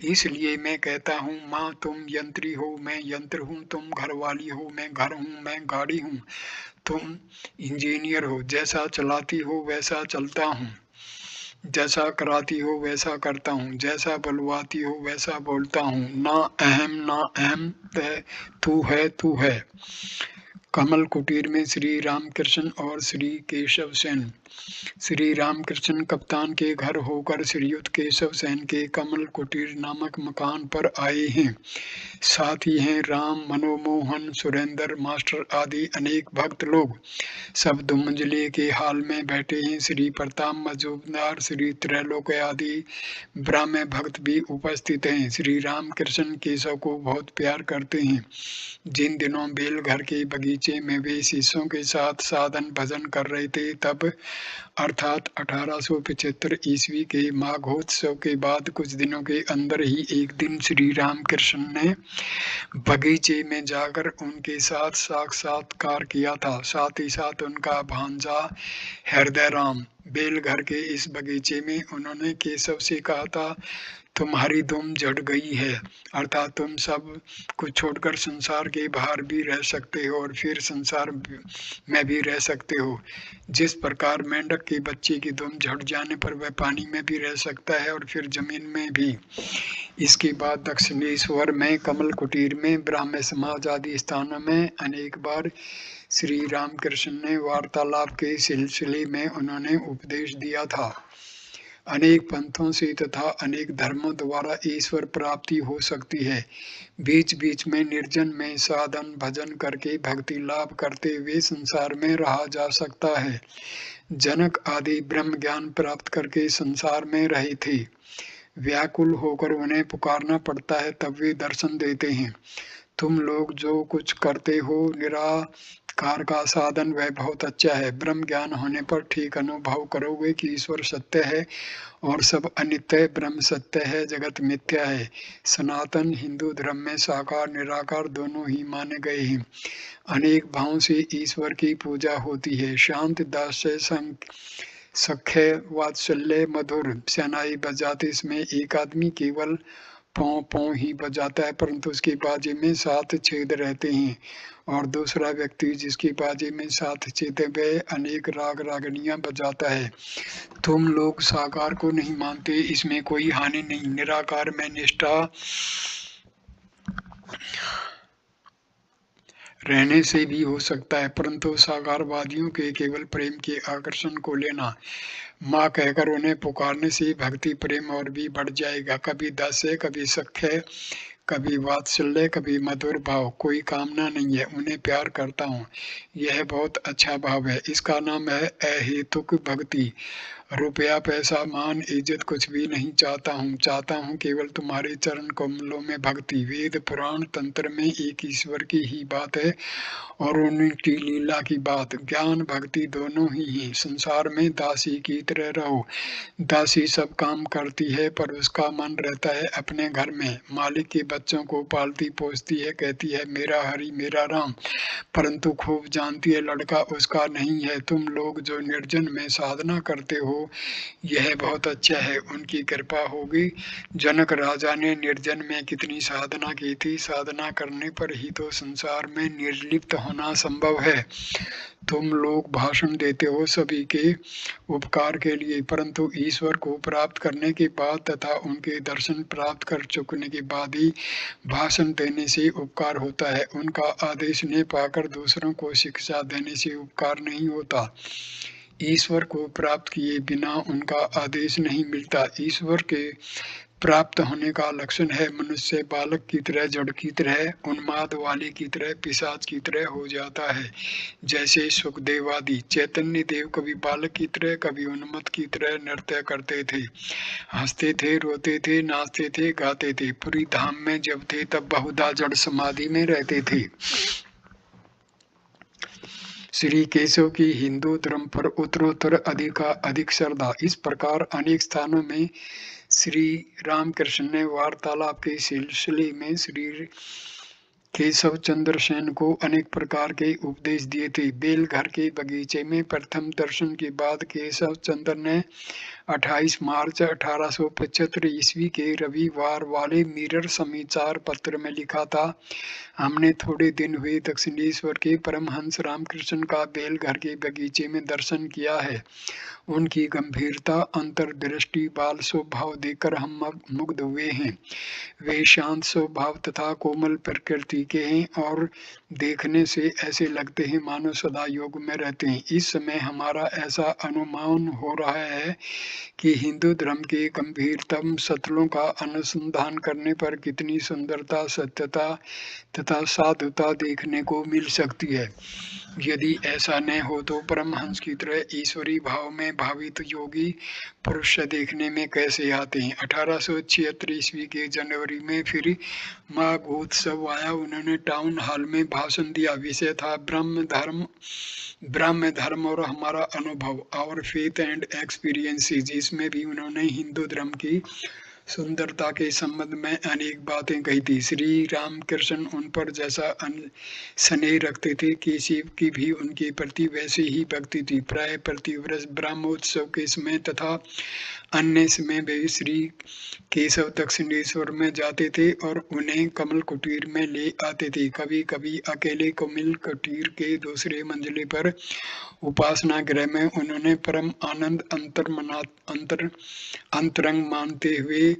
इसलिए मैं कहता हूँ, माँ तुम यंत्री हो, मैं यंत्र हूँ। तुम घर वाली हो, मैं घर हूँ, मैं गाड़ी हूँ। तुम इंजीनियर हो, जैसा चलाती हो वैसा चलता हूँ, जैसा कराती हो वैसा करता हूँ, जैसा बुलवाती हो वैसा बोलता हूँ। ना अहम ना अहम, तू है। कमल कुटीर में श्री रामकृष्ण और श्री केशव सेन। श्री रामकृष्ण कप्तान के घर होकर श्रीयुत केशव सेन के कमल कुटीर नामक मकान पर आए हैं। साथ ही हैं राम, मनोमोहन, सुरेंद्र मास्टर आदि अनेक भक्त लोग। सब दुमंजले के हाल में बैठे हैं। श्री प्रताप मजूमदार, श्री त्रैलोक आदि ब्राह्मण भक्त भी उपस्थित हैं। श्री रामकृष्ण केशव को बहुत प्यार करते हैं। जिन दिनों बेल घर के बगीचे बगीचे में वे शिष्यों के साथ साधन भजन कर रहे थे, तब अर्थात 1875 ईस्वी के माघोत्सव के बाद कुछ दिनों के अंदर ही एक दिन श्री रामकृष्ण ने बगीचे में जाकर उनके साथ साक्षात्कार किया था। साथ ही साथ उनका भांजा हृदयराम बेलघर के इस बगीचे में उन्होंने केशव से कहा था, तुम्हारी दुम जड़ गई है, अर्थात तुम सब कुछ छोड़कर संसार के बाहर भी रह सकते हो और फिर संसार में भी रह सकते हो। जिस प्रकार मेंढक के बच्चे की दुम झड़ जाने पर वह पानी में भी रह सकता है और फिर जमीन में भी। इसके बाद दक्षिणेश्वर में, कमल कुटीर में, ब्राह्म समाज आदि स्थानों में अनेक बार श्री रामकृष्ण ने वार्तालाप के सिलसिले में उन्होंने उपदेश दिया था। अनेक पंथों से तथा अनेक धर्मों द्वारा ईश्वर प्राप्ति हो सकती है। बीच बीच में निर्जन में साधन भजन करके भक्ति लाभ करते हुए संसार में रहा जा सकता है। जनक आदि ब्रह्म ज्ञान प्राप्त करके संसार में रहे थे। व्याकुल होकर उन्हें पुकारना पड़ता है, तब वे दर्शन देते हैं। तुम लोग जो कुछ करते हो निराकार का साधन वह बहुत अच्छा है। ब्रह्म ज्ञान होने पर ठीक अनुभव करोगे कि ईश्वर सत्य है और सब अनित्य है, ब्रह्म सत्य है, जगत मिथ्या है। सनातन हिंदू धर्म में साकार निराकार दोनों ही माने गए हैं। अनेक भावों से ईश्वर की पूजा होती है। शांत दास्य सख्य वात्सल्य मधुर शहनाई बजाते इसमें एक आदमी केवल पौ पौ ही बजाता है, परंतु उसके बाजे में 7 छेद रहते हैं और दूसरा व्यक्ति जिसकी बाजे में 7 छेद वह अनेक राग रागनियां बजाता है। तुम लोग साकार को नहीं मानते, इसमें कोई हानि नहीं। निराकार में निष्ठा रहने से भी हो सकता है, परंतु साकारवादियों के केवल प्रेम के आकर्षण को लेना, माँ कहकर उन्हें पुकारने से भक्ति प्रेम और भी बढ़ जाएगा। कभी दास्य, कभी सख्य, कभी वात्सल्य, कभी मधुर भाव। कोई कामना नहीं है, उन्हें प्यार करता हूँ, यह बहुत अच्छा भाव है। इसका नाम है अहेतुक भक्ति। रुपया पैसा मान इज्जत कुछ भी नहीं चाहता हूँ केवल तुम्हारे चरण कमलों में भक्ति। वेद पुराण तंत्र में एक ईश्वर की ही बात है और उनकी लीला की बात। ज्ञान भक्ति दोनों ही हैं। संसार में दासी की तरह रहो। दासी सब काम करती है पर उसका मन रहता है अपने घर में। मालिक के बच्चों को पालती पोसती है, कहती है मेरा हरि मेरा राम, परंतु खूब जानती है लड़का उसका नहीं है। तुम लोग जो निर्जन में साधना करते हो यह बहुत अच्छा है, उनकी कृपा होगी। जनक राजा ने निर्जन में कितनी साधना की थी। साधना करने पर ही तो संसार में निर्लिप्त होना संभव है। तुम लोग भाषण देते हो सभी के उपकार के लिए, परंतु ईश्वर को प्राप्त करने के बाद तथा उनके दर्शन प्राप्त कर चुकने के बाद ही भाषण देने से उपकार होता है। उनका आदेश न पाकर दूसरों को शिक्षा देने से उपकार नहीं होता। ईश्वर को प्राप्त किए बिना उनका आदेश नहीं मिलता। ईश्वर के प्राप्त होने का लक्षण है मनुष्य बालक की तरह, जड़ की तरह, उन्माद वाले की तरह, पिशाच की तरह हो जाता है। जैसे सुखदेव आदि। चैतन्य देव कभी बालक की तरह कभी उन्मत्त की तरह नृत्य करते थे, हंसते थे, रोते थे, नाचते थे, गाते थे। पूरी धाम में जब थे तब बहुधा जड़ समाधि में रहते थे। श्री केशव की हिंदू धर्म पर उत्तरोत्तर अधिक श्रद्धा। इस प्रकार अनेक स्थानों में श्री रामकृष्ण ने वार्तालाप के सिलसिले में श्री केशव चंद्र सेन को अनेक प्रकार के उपदेश दिए थे। बेलघर के बगीचे में प्रथम दर्शन के बाद केशव चंद्र ने 28 मार्च 1875 ईस्वी के रविवार वाले मिरर समाचार पत्र में लिखा था, हमने थोड़े दिन हुए दक्षिणेश्वर के परमहंस रामकृष्ण का बेलघर के बगीचे में दर्शन किया है। उनकी गंभीरता, अंतर्दृष्टि, बाल स्वभाव देखकर हम मुग्ध हुए हैं। वे शांत स्वभाव तथा कोमल प्रकृति के हैं और देखने से ऐसे लगते हैं मानो सदा योग में रहते हैं। इस समय हमारा ऐसा अनुमान हो रहा है कि हिंदू धर्म के गंभीरतम सत्रों का अनुसंधान करने पर कितनी सुंदरता, सत्यता तथा साधुता देखने को मिल सकती है। यदि ऐसा न हो तो परमहंस की तरह ईश्वरी भाव में भावित योगी पुरुष देखने में कैसे आते हैं। 1876 ईस्वी के जनवरी में फिर माघ उत्सव आया। उन्होंने टाउन हॉल में भाषण दिया। विषय था ब्रह्म धर्म और हमारा अनुभव, आवर फेथ एंड एक्सपीरियंसेस। इसमें भी उन्होंने हिंदू धर्म की सुंदरता के संबंध में अनेक बातें कही थी। श्री रामकृष्ण उन पर जैसा स्नेह रखते थे कि शिव की भी उनके प्रति वैसी ही भक्ति थी। प्राय प्रतिवर्ष ब्रह्मोत्सव के समय तथा अन्य समय वे श्री केशव दक्षिणेश्वर में जाते थे और उन्हें कमल कुटीर में ले आते थे। कभी कभी अकेले कमल कुटीर के दूसरे मंजिले पर उपासना गृह में उन्होंने परम आनंद अंतरंग मानते हुए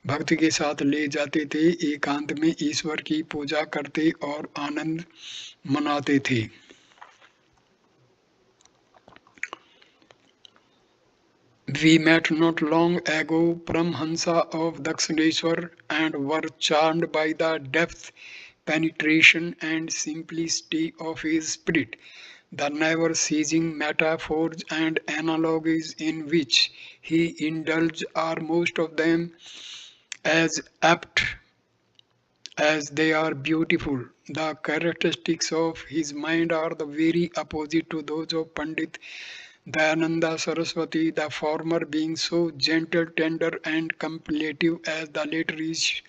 भक्ति के साथ ले जाते थे। एकांत में ईश्वर की पूजा करते और आनंद मनाते थे। We met not long ago Paramhansa of Dakshineshwar and were charmed by the depth, penetration and simplicity of his spirit. The never-ceasing metaphors and analogies in which he indulged are most of them as apt as they are beautiful. The characteristics of his mind are the very opposite to those of Pandit Dayananda Saraswati, the former being so gentle, tender, and contemplative, as the latter is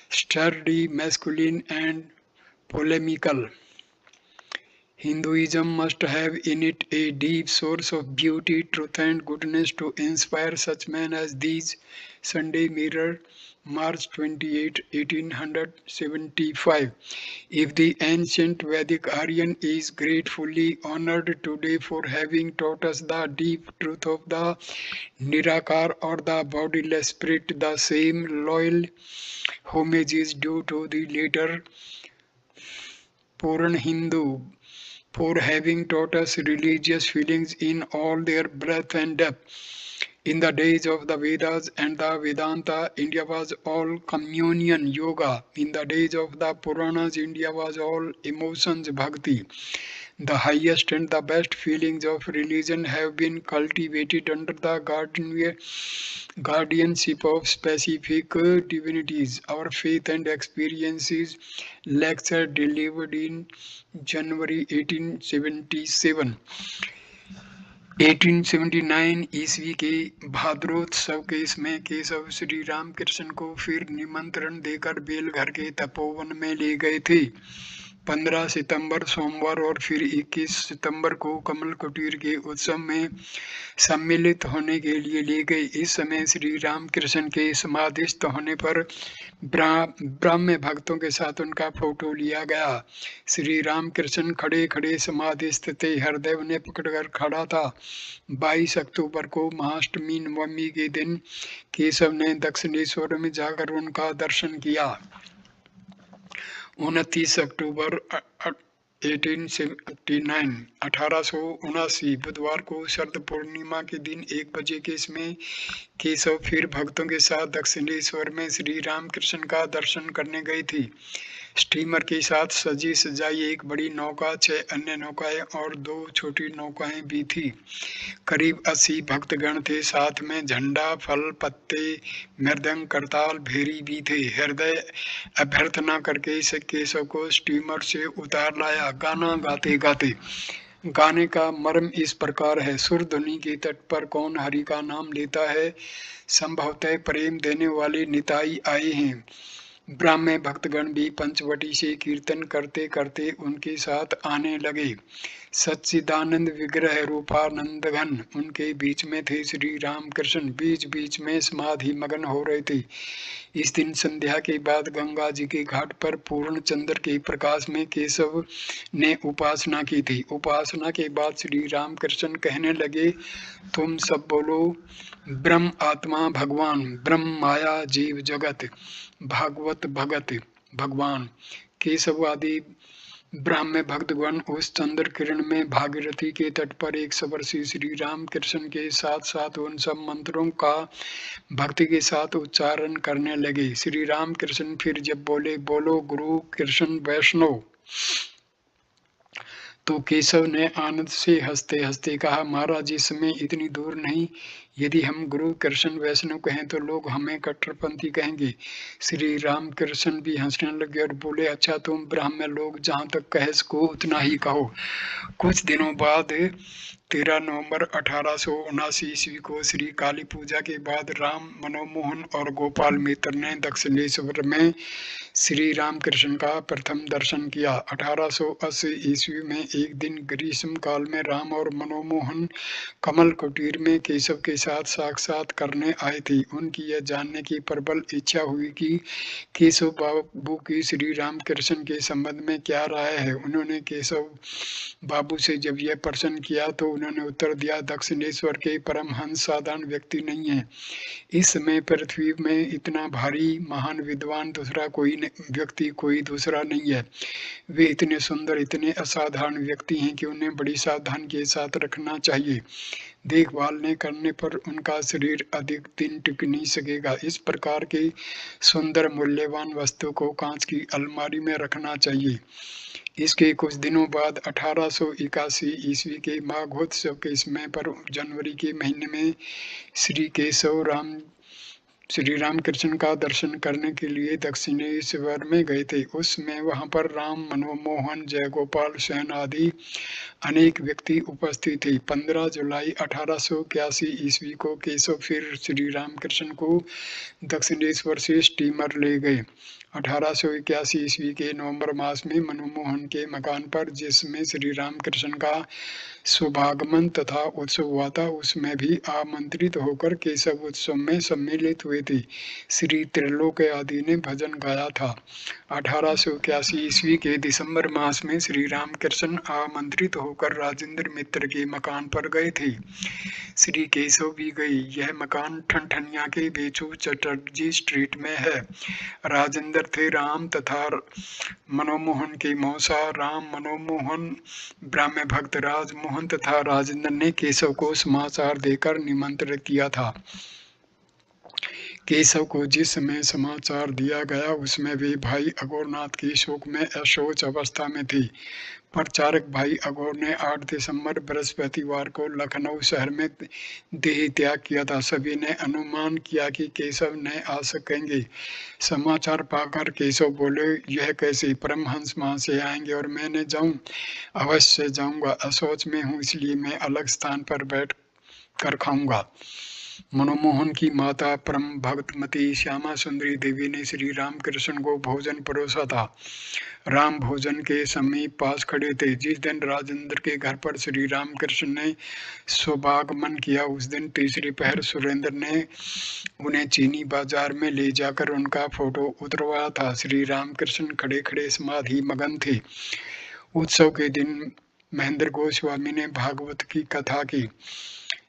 sturdy, masculine, and polemical. Hinduism must have in it a deep source of beauty, truth, and goodness to inspire such men as these. Sunday Mirror, March 28, 1875. If the ancient Vedic Aryan is gratefully honored today for having taught us the deep truth of the Nirakar or the bodiless spirit, the same loyal homage is due to the later Puran Hindu for having taught us religious feelings in all their breadth and depth. In the days of the Vedas and the Vedanta, India was all communion yoga. In the days of the Puranas, India was all emotions bhakti. The highest and the best feelings of religion have been cultivated under the guardianship of specific divinities. Our faith and experiences lecture delivered in January 1877. 1879 ईस्वी के भाद्रोत्सव के इसमें केशव श्री रामकृष्ण को फिर निमंत्रण देकर बेलघर के तपोवन में ले गए थे। 15 सितंबर सोमवार और फिर 21 सितंबर को कमल कुटीर के उत्सव में सम्मिलित होने के लिए ले गए। इस समय श्री रामकृष्ण के समाधिस्थ होने पर ब्राह्म भक्तों के साथ उनका फोटो लिया गया। श्री रामकृष्ण खड़े खड़े समाधिस्थ थे। हृदय उन्हें पकड़कर खड़ा था। 22 अक्टूबर को महाअष्टमी नवमी के दिन केशव ने दक्षिणेश्वर में जाकर उनका दर्शन किया। 29 अक्टूबर 1879 बुधवार को शरद पूर्णिमा के दिन 1 बजे के इसमें केशव फिर भक्तों के साथ दक्षिणेश्वर में श्री रामकृष्ण का दर्शन करने गए थे। स्टीमर के साथ सजी सजाई एक बड़ी नौका, 6 अन्य नौकाएं और 2 छोटी नौकाएं भी थी। करीब 80 भक्तगण थे। साथ में झंडा, फल, पत्ते, मृदंग, करताल, भेरी भी थे। हृदय अभ्यर्थना करके इस केशव को स्टीमर से उतार लाया। गाना गाते गाते। गाने का मर्म इस प्रकार है। सुर ध्वनि के तट पर कौन हरि का नाम लेता है, संभवतः प्रेम देने वाले निताई आए हैं। ब्राह्मण भक्तगण भी पंचवटी से कीर्तन करते करते उनके साथ आने लगे। सच्चिदानंद विग्रह रूपानंद घन उनके बीच में थे। श्री रामकृष्ण बीच बीच में समाधि मगन हो रहे थे। इस दिन संध्या के बाद गंगा जी के घाट पर पूर्ण चंद्र के प्रकाश में केशव ने उपासना की थी। उपासना के बाद श्री रामकृष्ण कहने लगे, तुम सब बोलो, ब्रह्म आत्मा भगवान, ब्रह्म माया जीव जगत, भागवत भगत भगवान। केशव आदि ब्राह्मण भक्तगण उस चंद्र किरण में भागीरथी के तट पर 100 वर्षीय श्री रामकृष्ण के साथ साथ उन सब मंत्रों का भक्ति के साथ उच्चारण करने लगे। श्री रामकृष्ण फिर जब बोले, बोलो गुरु कृष्ण वैष्णव, तो केशव ने आनंद से हंसते हंसते कहा, महाराज इस समय इतनी दूर नहीं, यदि हम गुरु कृष्ण वैष्णव कहें तो लोग हमें कट्टरपंथी कहेंगे। श्री राम कृष्ण भी हंसने लगे और बोले, अच्छा तुम ब्राह्मण लोग जहाँ तक कह सको उतना ही कहो। कुछ दिनों बाद 13 नवंबर 1879 ईस्वी को श्री काली पूजा के बाद राम मनमोहन और गोपाल मित्र ने दक्षिणेश्वर में श्री रामकृष्ण का प्रथम दर्शन किया। 1880 ईस्वी में एक दिन ग्रीष्म काल में राम और मनमोहन कमल कुटीर में केशव के साथ साक्षात करने आए थे। उनकी यह जानने की प्रबल इच्छा हुई कि केशव बाबू की श्री रामकृष्ण के संबंध में क्या राय है। उन्होंने केशव बाबू से जब यह प्रश्न किया तो उन्होंने उत्तर दिया, दक्षिणेश्वर के परमहंस साधारण व्यक्ति नहीं है। इस समय पृथ्वी में इतना भारी महान विद्वान दूसरा कोई व्यक्ति कोई दूसरा नहीं है। वे इतने सुंदर इतने असाधारण व्यक्ति हैं कि उन्हें बड़ी सावधानी के साथ रखना चाहिए। देखभाल न करने पर उनका शरीर अधिक दिन टिक नहीं सकेगा। इस प्रकार के सुंदर मूल्यवान वस्तु को कांच की अलमारी में रखना चाहिए। इसके कुछ दिनों बाद 1881 ईस्वी के माघोत्सव के समय पर जनवरी के महीने में श्री रामकृष्ण का दर्शन करने के लिए दक्षिणेश्वर में गए थे। उस समय वहां पर राम मनमोहन जयगोपाल सेन आदि अनेक व्यक्ति उपस्थित थे। 15 जुलाई 1881 ईस्वी को केशव फिर श्री रामकृष्ण को दक्षिणेश्वर से स्टीमर ले गए। 1881 ईस्वी के नवंबर मास में मनमोहन के मकान पर जिसमें श्री रामकृष्ण का शुभागमन तथा उत्सव हुआ था, उसमें भी आमंत्रित होकर केशव उत्सव में सम्मिलित हुए थे। श्री त्रिलोक आदि ने भजन गाया था। 1881 ईस्वी के दिसंबर मास में श्री रामकृष्ण आमंत्रित होकर राजेंद्र मित्र के मकान पर गए थे। श्री केशव भी गए। यह मकान ठनठनिया के बेचू चटर्जी स्ट्रीट में है। राजेंद्र थे राम तथा मनमोहन के मौसा राम मनमोहन ब्राह्मण भक्त राजमोहन तथा राजेंद्र ने केशव को समाचार देकर निमंत्रित किया था। केशव को जिस समय समाचार दिया गया उसमें वे भाई अघोरनाथ की शोक में अशोच अवस्था में थे। प्रचारक भाई अघोर ने 8 दिसंबर बृहस्पतिवार को लखनऊ शहर में देह त्याग किया था। सभी ने अनुमान किया कि केशव न आ सकेंगे। समाचार पाकर केशव बोले, यह कैसे, परमहंस वहां से आएंगे और मैं न जाऊं? अवश्य जाऊंगा, अशौच में हूं इसलिए मैं अलग स्थान पर बैठ कर खाऊंगा। मनमोहन की माता परम भक्तमती श्यामा सुंदरी देवी ने श्री रामकृष्ण को भोजन परोसा था। राम भोजन के समीप पास खड़े थे। जिस दिन राजेंद्र के घर पर श्री रामकृष्ण ने शुभागमन किया उस दिन तीसरी पहर सुरेंद्र ने उन्हें चीनी बाजार में ले जाकर उनका फोटो उतरवाया था। श्री रामकृष्ण खड़े खड़े समाधि मगन थे। उत्सव के दिन महेंद्र गोस्वामी ने भागवत की कथा की।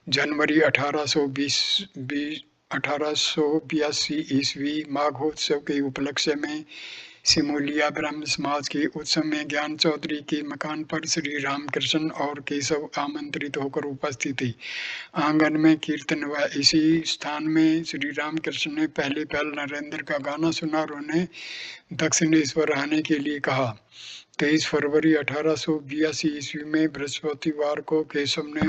जनवरी 1882 ईस्वी माघोत्सव के उपलक्ष्य में सिमोलिया ब्रह्म समाज के उत्सव में ज्ञान चौधरी के मकान पर श्री रामकृष्ण और केशव आमंत्रित होकर उपस्थित थे। आंगन में कीर्तन हुआ। इसी स्थान में श्री रामकृष्ण ने पहले नरेंद्र का गाना सुना और उन्हें दक्षिणेश्वर आने के लिए कहा। 23 फरवरी 1882 ईस्वी में बृहस्पतिवार को केशव ने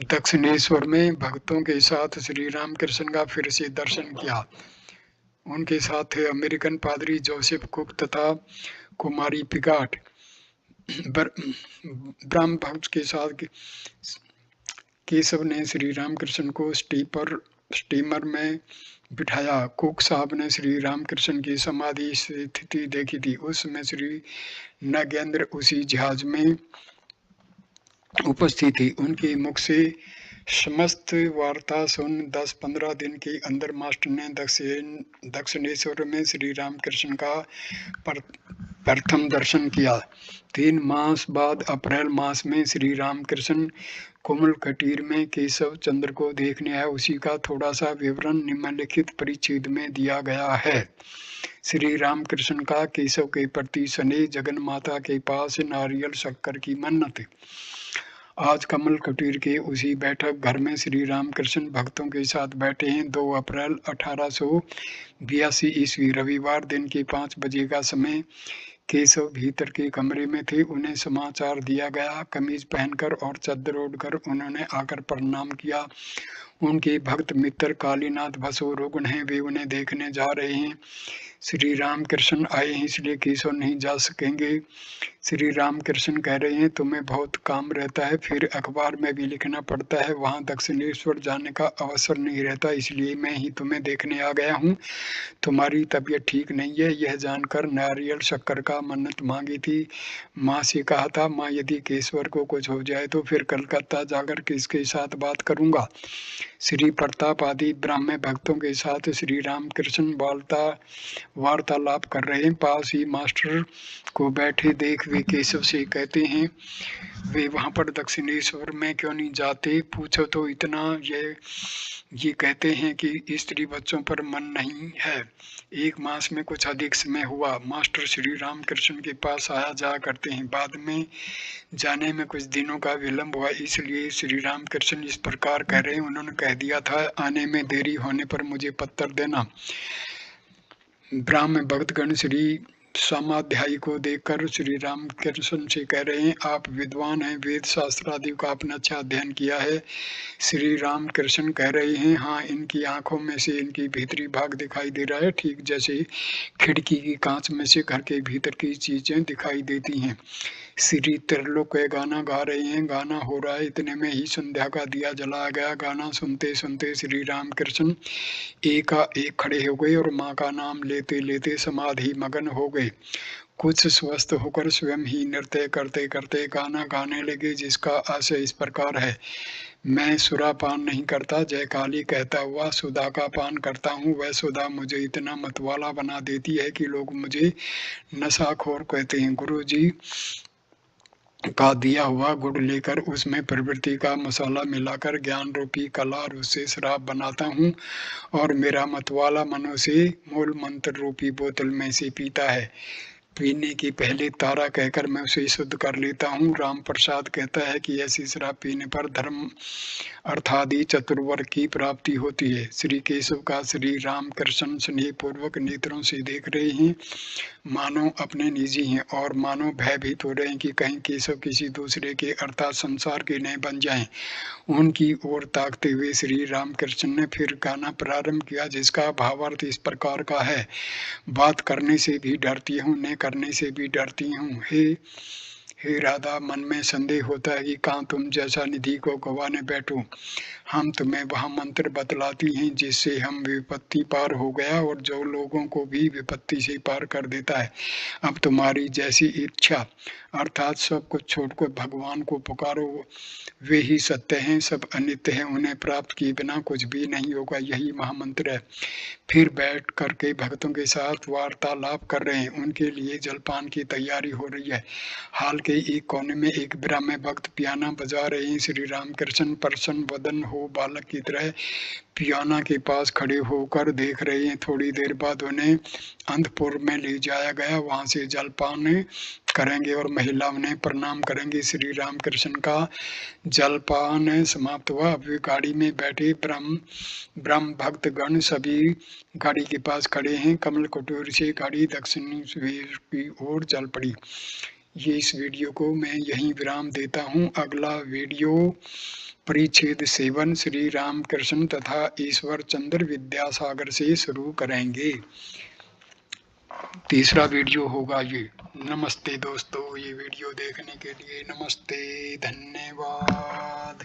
दक्षिणेश्वर में भक्तों के साथ श्री रामकृष्ण का फिर से दर्शन किया। उनके साथ थे अमेरिकन पादरी जोसेफ कुक तथा कुमारी पिगाट। ब्रह्म भक्त के साथ केशव ने श्री रामकृष्ण को स्टीमर में बिठाया। कुक साहब ने श्री रामकृष्ण की समाधि स्थिति देखी थी। उस समय श्री नागेंद्र उसी जहाज में उपस्थित थी। उनके मुख से समस्त वार्ता सुन 10-15 दिन के अंदर मास्टर ने दक्षिणेश्वर में श्री रामकृष्ण का प्रथम दर्शन किया। 3 मास बाद अप्रैल मास में श्री रामकृष्ण कोमल कटीर में केशव चंद्र को देखने आया। उसी का थोड़ा सा विवरण निम्नलिखित परिच्छेद में दिया गया है। श्री रामकृष्ण का केशव के प्रति स्नेह, जगन माता के पास नारियल शक्कर की मन्नत। आज कमल कुटीर के उसी बैठक घर में श्री रामकृष्ण भक्तों के साथ बैठे हैं। 2 अप्रैल 1882 ईस्वी रविवार दिन के 5 बजे का समय केशव भीतर के कमरे में थे। उन्हें समाचार दिया गया। कमीज पहनकर और चादर ओढ़कर उन्होंने आकर प्रणाम किया। उनके भक्त मित्र कालीनाथ बसु रुग्ण हैं, वे उन्हें देखने जा रहे हैं। श्री राम कृष्ण आए हैं इसलिए केशव नहीं जा सकेंगे। श्री राम कृष्ण कह रहे हैं तुम्हें बहुत काम रहता है, फिर अखबार में भी लिखना पड़ता है, वहां दक्षिणेश्वर जाने का अवसर नहीं रहता, इसलिए मैं ही तुम्हें देखने आ गया हूँ। तुम्हारी तबीयत ठीक नहीं है, यह जानकर नारियल शक्कर का मन्नत मांगी थी। माँ से कहा था माँ यदि केशवर को कुछ हो जाए तो फिर कलकत्ता जाकर किसके साथ बात करूंगा। श्री प्रताप आदि ब्राह्मण भक्तों के साथ श्री रामकृष्ण वार्तालाप कर रहे हैं। पास ही मास्टर को बैठे देख वे केशव से कहते हैं वे वहां पर दक्षिणेश्वर में क्यों नहीं जाते, पूछो तो इतना ये कहते हैं कि स्त्री बच्चों पर मन नहीं है। एक मास में कुछ अधिक समय हुआ। मास्टर श्री रामकृष्ण के पास आया जाया करते हैं, बाद में जाने में कुछ दिनों का विलंब हुआ, इसलिए श्री रामकृष्ण इस प्रकार कह रहे हैं। उन्होंने कह दिया था आने में देरी होने पर मुझे पत्र देना। ब्राह्मण भक्तगण श्री समाध्यायी को देखकर श्री रामकृष्ण से कह रहे हैं आप विद्वान हैं, वेद शास्त्र आदि का आपने अच्छा अध्ययन किया है। श्री रामकृष्ण कह रहे हैं हाँ, इनकी आंखों में से इनकी भीतरी भाग दिखाई दे रहा है, ठीक जैसे खिड़की की कांच में से घर के भीतर की चीजें दिखाई देती हैं। श्री त्रिलोक गाना गा रहे हैं, गाना हो रहा है, इतने में ही संध्या का दिया जलाया गया। गाना सुनते सुनते श्री रामकृष्ण एकाएक खड़े हो गए और माँ का नाम लेते लेते समाधि मगन हो गए। कुछ स्वस्थ होकर स्वयं ही नृत्य करते करते गाना गाने लगे, जिसका आशय इस प्रकार है। मैं सुरा पान नहीं करता, जय काली कहता हुआ सुधा का पान करता हूँ। वह सुधा मुझे इतना मतवाला बना देती है कि लोग मुझे नशाखोर कहते हैं। गुरु जी का दिया हुआ गुड़ लेकर उसमें प्रवृत्ति का मसाला मिलाकर ज्ञान रूपी कला और उससे शराब बनाता हूँ और मेरा मतवाला मनो से मूल मंत्र रूपी बोतल में से पीता है। पीने के पहले तारा कहकर मैं उसे शुद्ध कर लेता हूँ। राम प्रसाद कहता है कि ऐसी शराब पीने पर धर्म अर्थादि चतुर्वर्ग की प्राप्ति होती है। श्री केशव का श्री राम कृष्ण स्नेह पूर्वक नेत्रों से देख रहे हैं, मानो अपने निजी हैं और मानो भयभीत हो रहे हैं कि कहीं केशव किसी दूसरे के अर्थात संसार के नहीं बन जाएं। उनकी ओर ताकते हुए श्री रामकृष्ण ने फिर गाना प्रारंभ किया, जिसका भावार्थ इस प्रकार का है। बात करने से भी डरती हूँ, न करने से भी डरती हूँ। हे राधा, मन में संदेह होता है कि कहाँ तुम जैसा निधि को गंवाने बैठो। हम तुम्हें वह मंत्र बतलाती हैं जिससे हम विपत्ति पार हो गया और जो लोगों को भी विपत्ति से पार कर देता है। अब तुम्हारी जैसी इच्छा, अर्थात सब कुछ छोड़कर भगवान को पुकारो, वे ही सत्य हैं, सब अनित्य हैं, उन्हें प्राप्त किए बिना कुछ भी नहीं होगा, यही महामंत्र है। फिर बैठ करके भक्तों के साथ वार्तालाप कर रहे हैं, उनके लिए जलपान की तैयारी हो रही है। हाल के एक कोने में एक ब्राह्मण भक्त पियाना बजा रहे हैं। श्री रामकृष्ण प्रसन्न वदन हो बालक की तरह पियाना के पास खड़े होकर देख रहे हैं। थोड़ी देर बाद उन्हें अंतपुर में ले जाया गया, वहां से जलपान करेंगे और महिला उन्हें प्रणाम करेंगे। श्री रामकृष्ण का जलपान समाप्त हुआ। अब वे गाड़ी में बैठे ब्रह्म भक्त गण सभी गाड़ी के पास खड़े हैं। कमल कुटीर से गाड़ी दक्षिण की ओर चल पड़ी। ये इस वीडियो को मैं यहीं विराम देता हूँ। अगला वीडियो परिच्छेद 7 श्री रामकृष्ण तथा ईश्वर चंद्र विद्यासागर से शुरू करेंगे। तीसरा वीडियो होगा ये। नमस्ते दोस्तों, ये वीडियो देखने के लिए नमस्ते, धन्यवाद।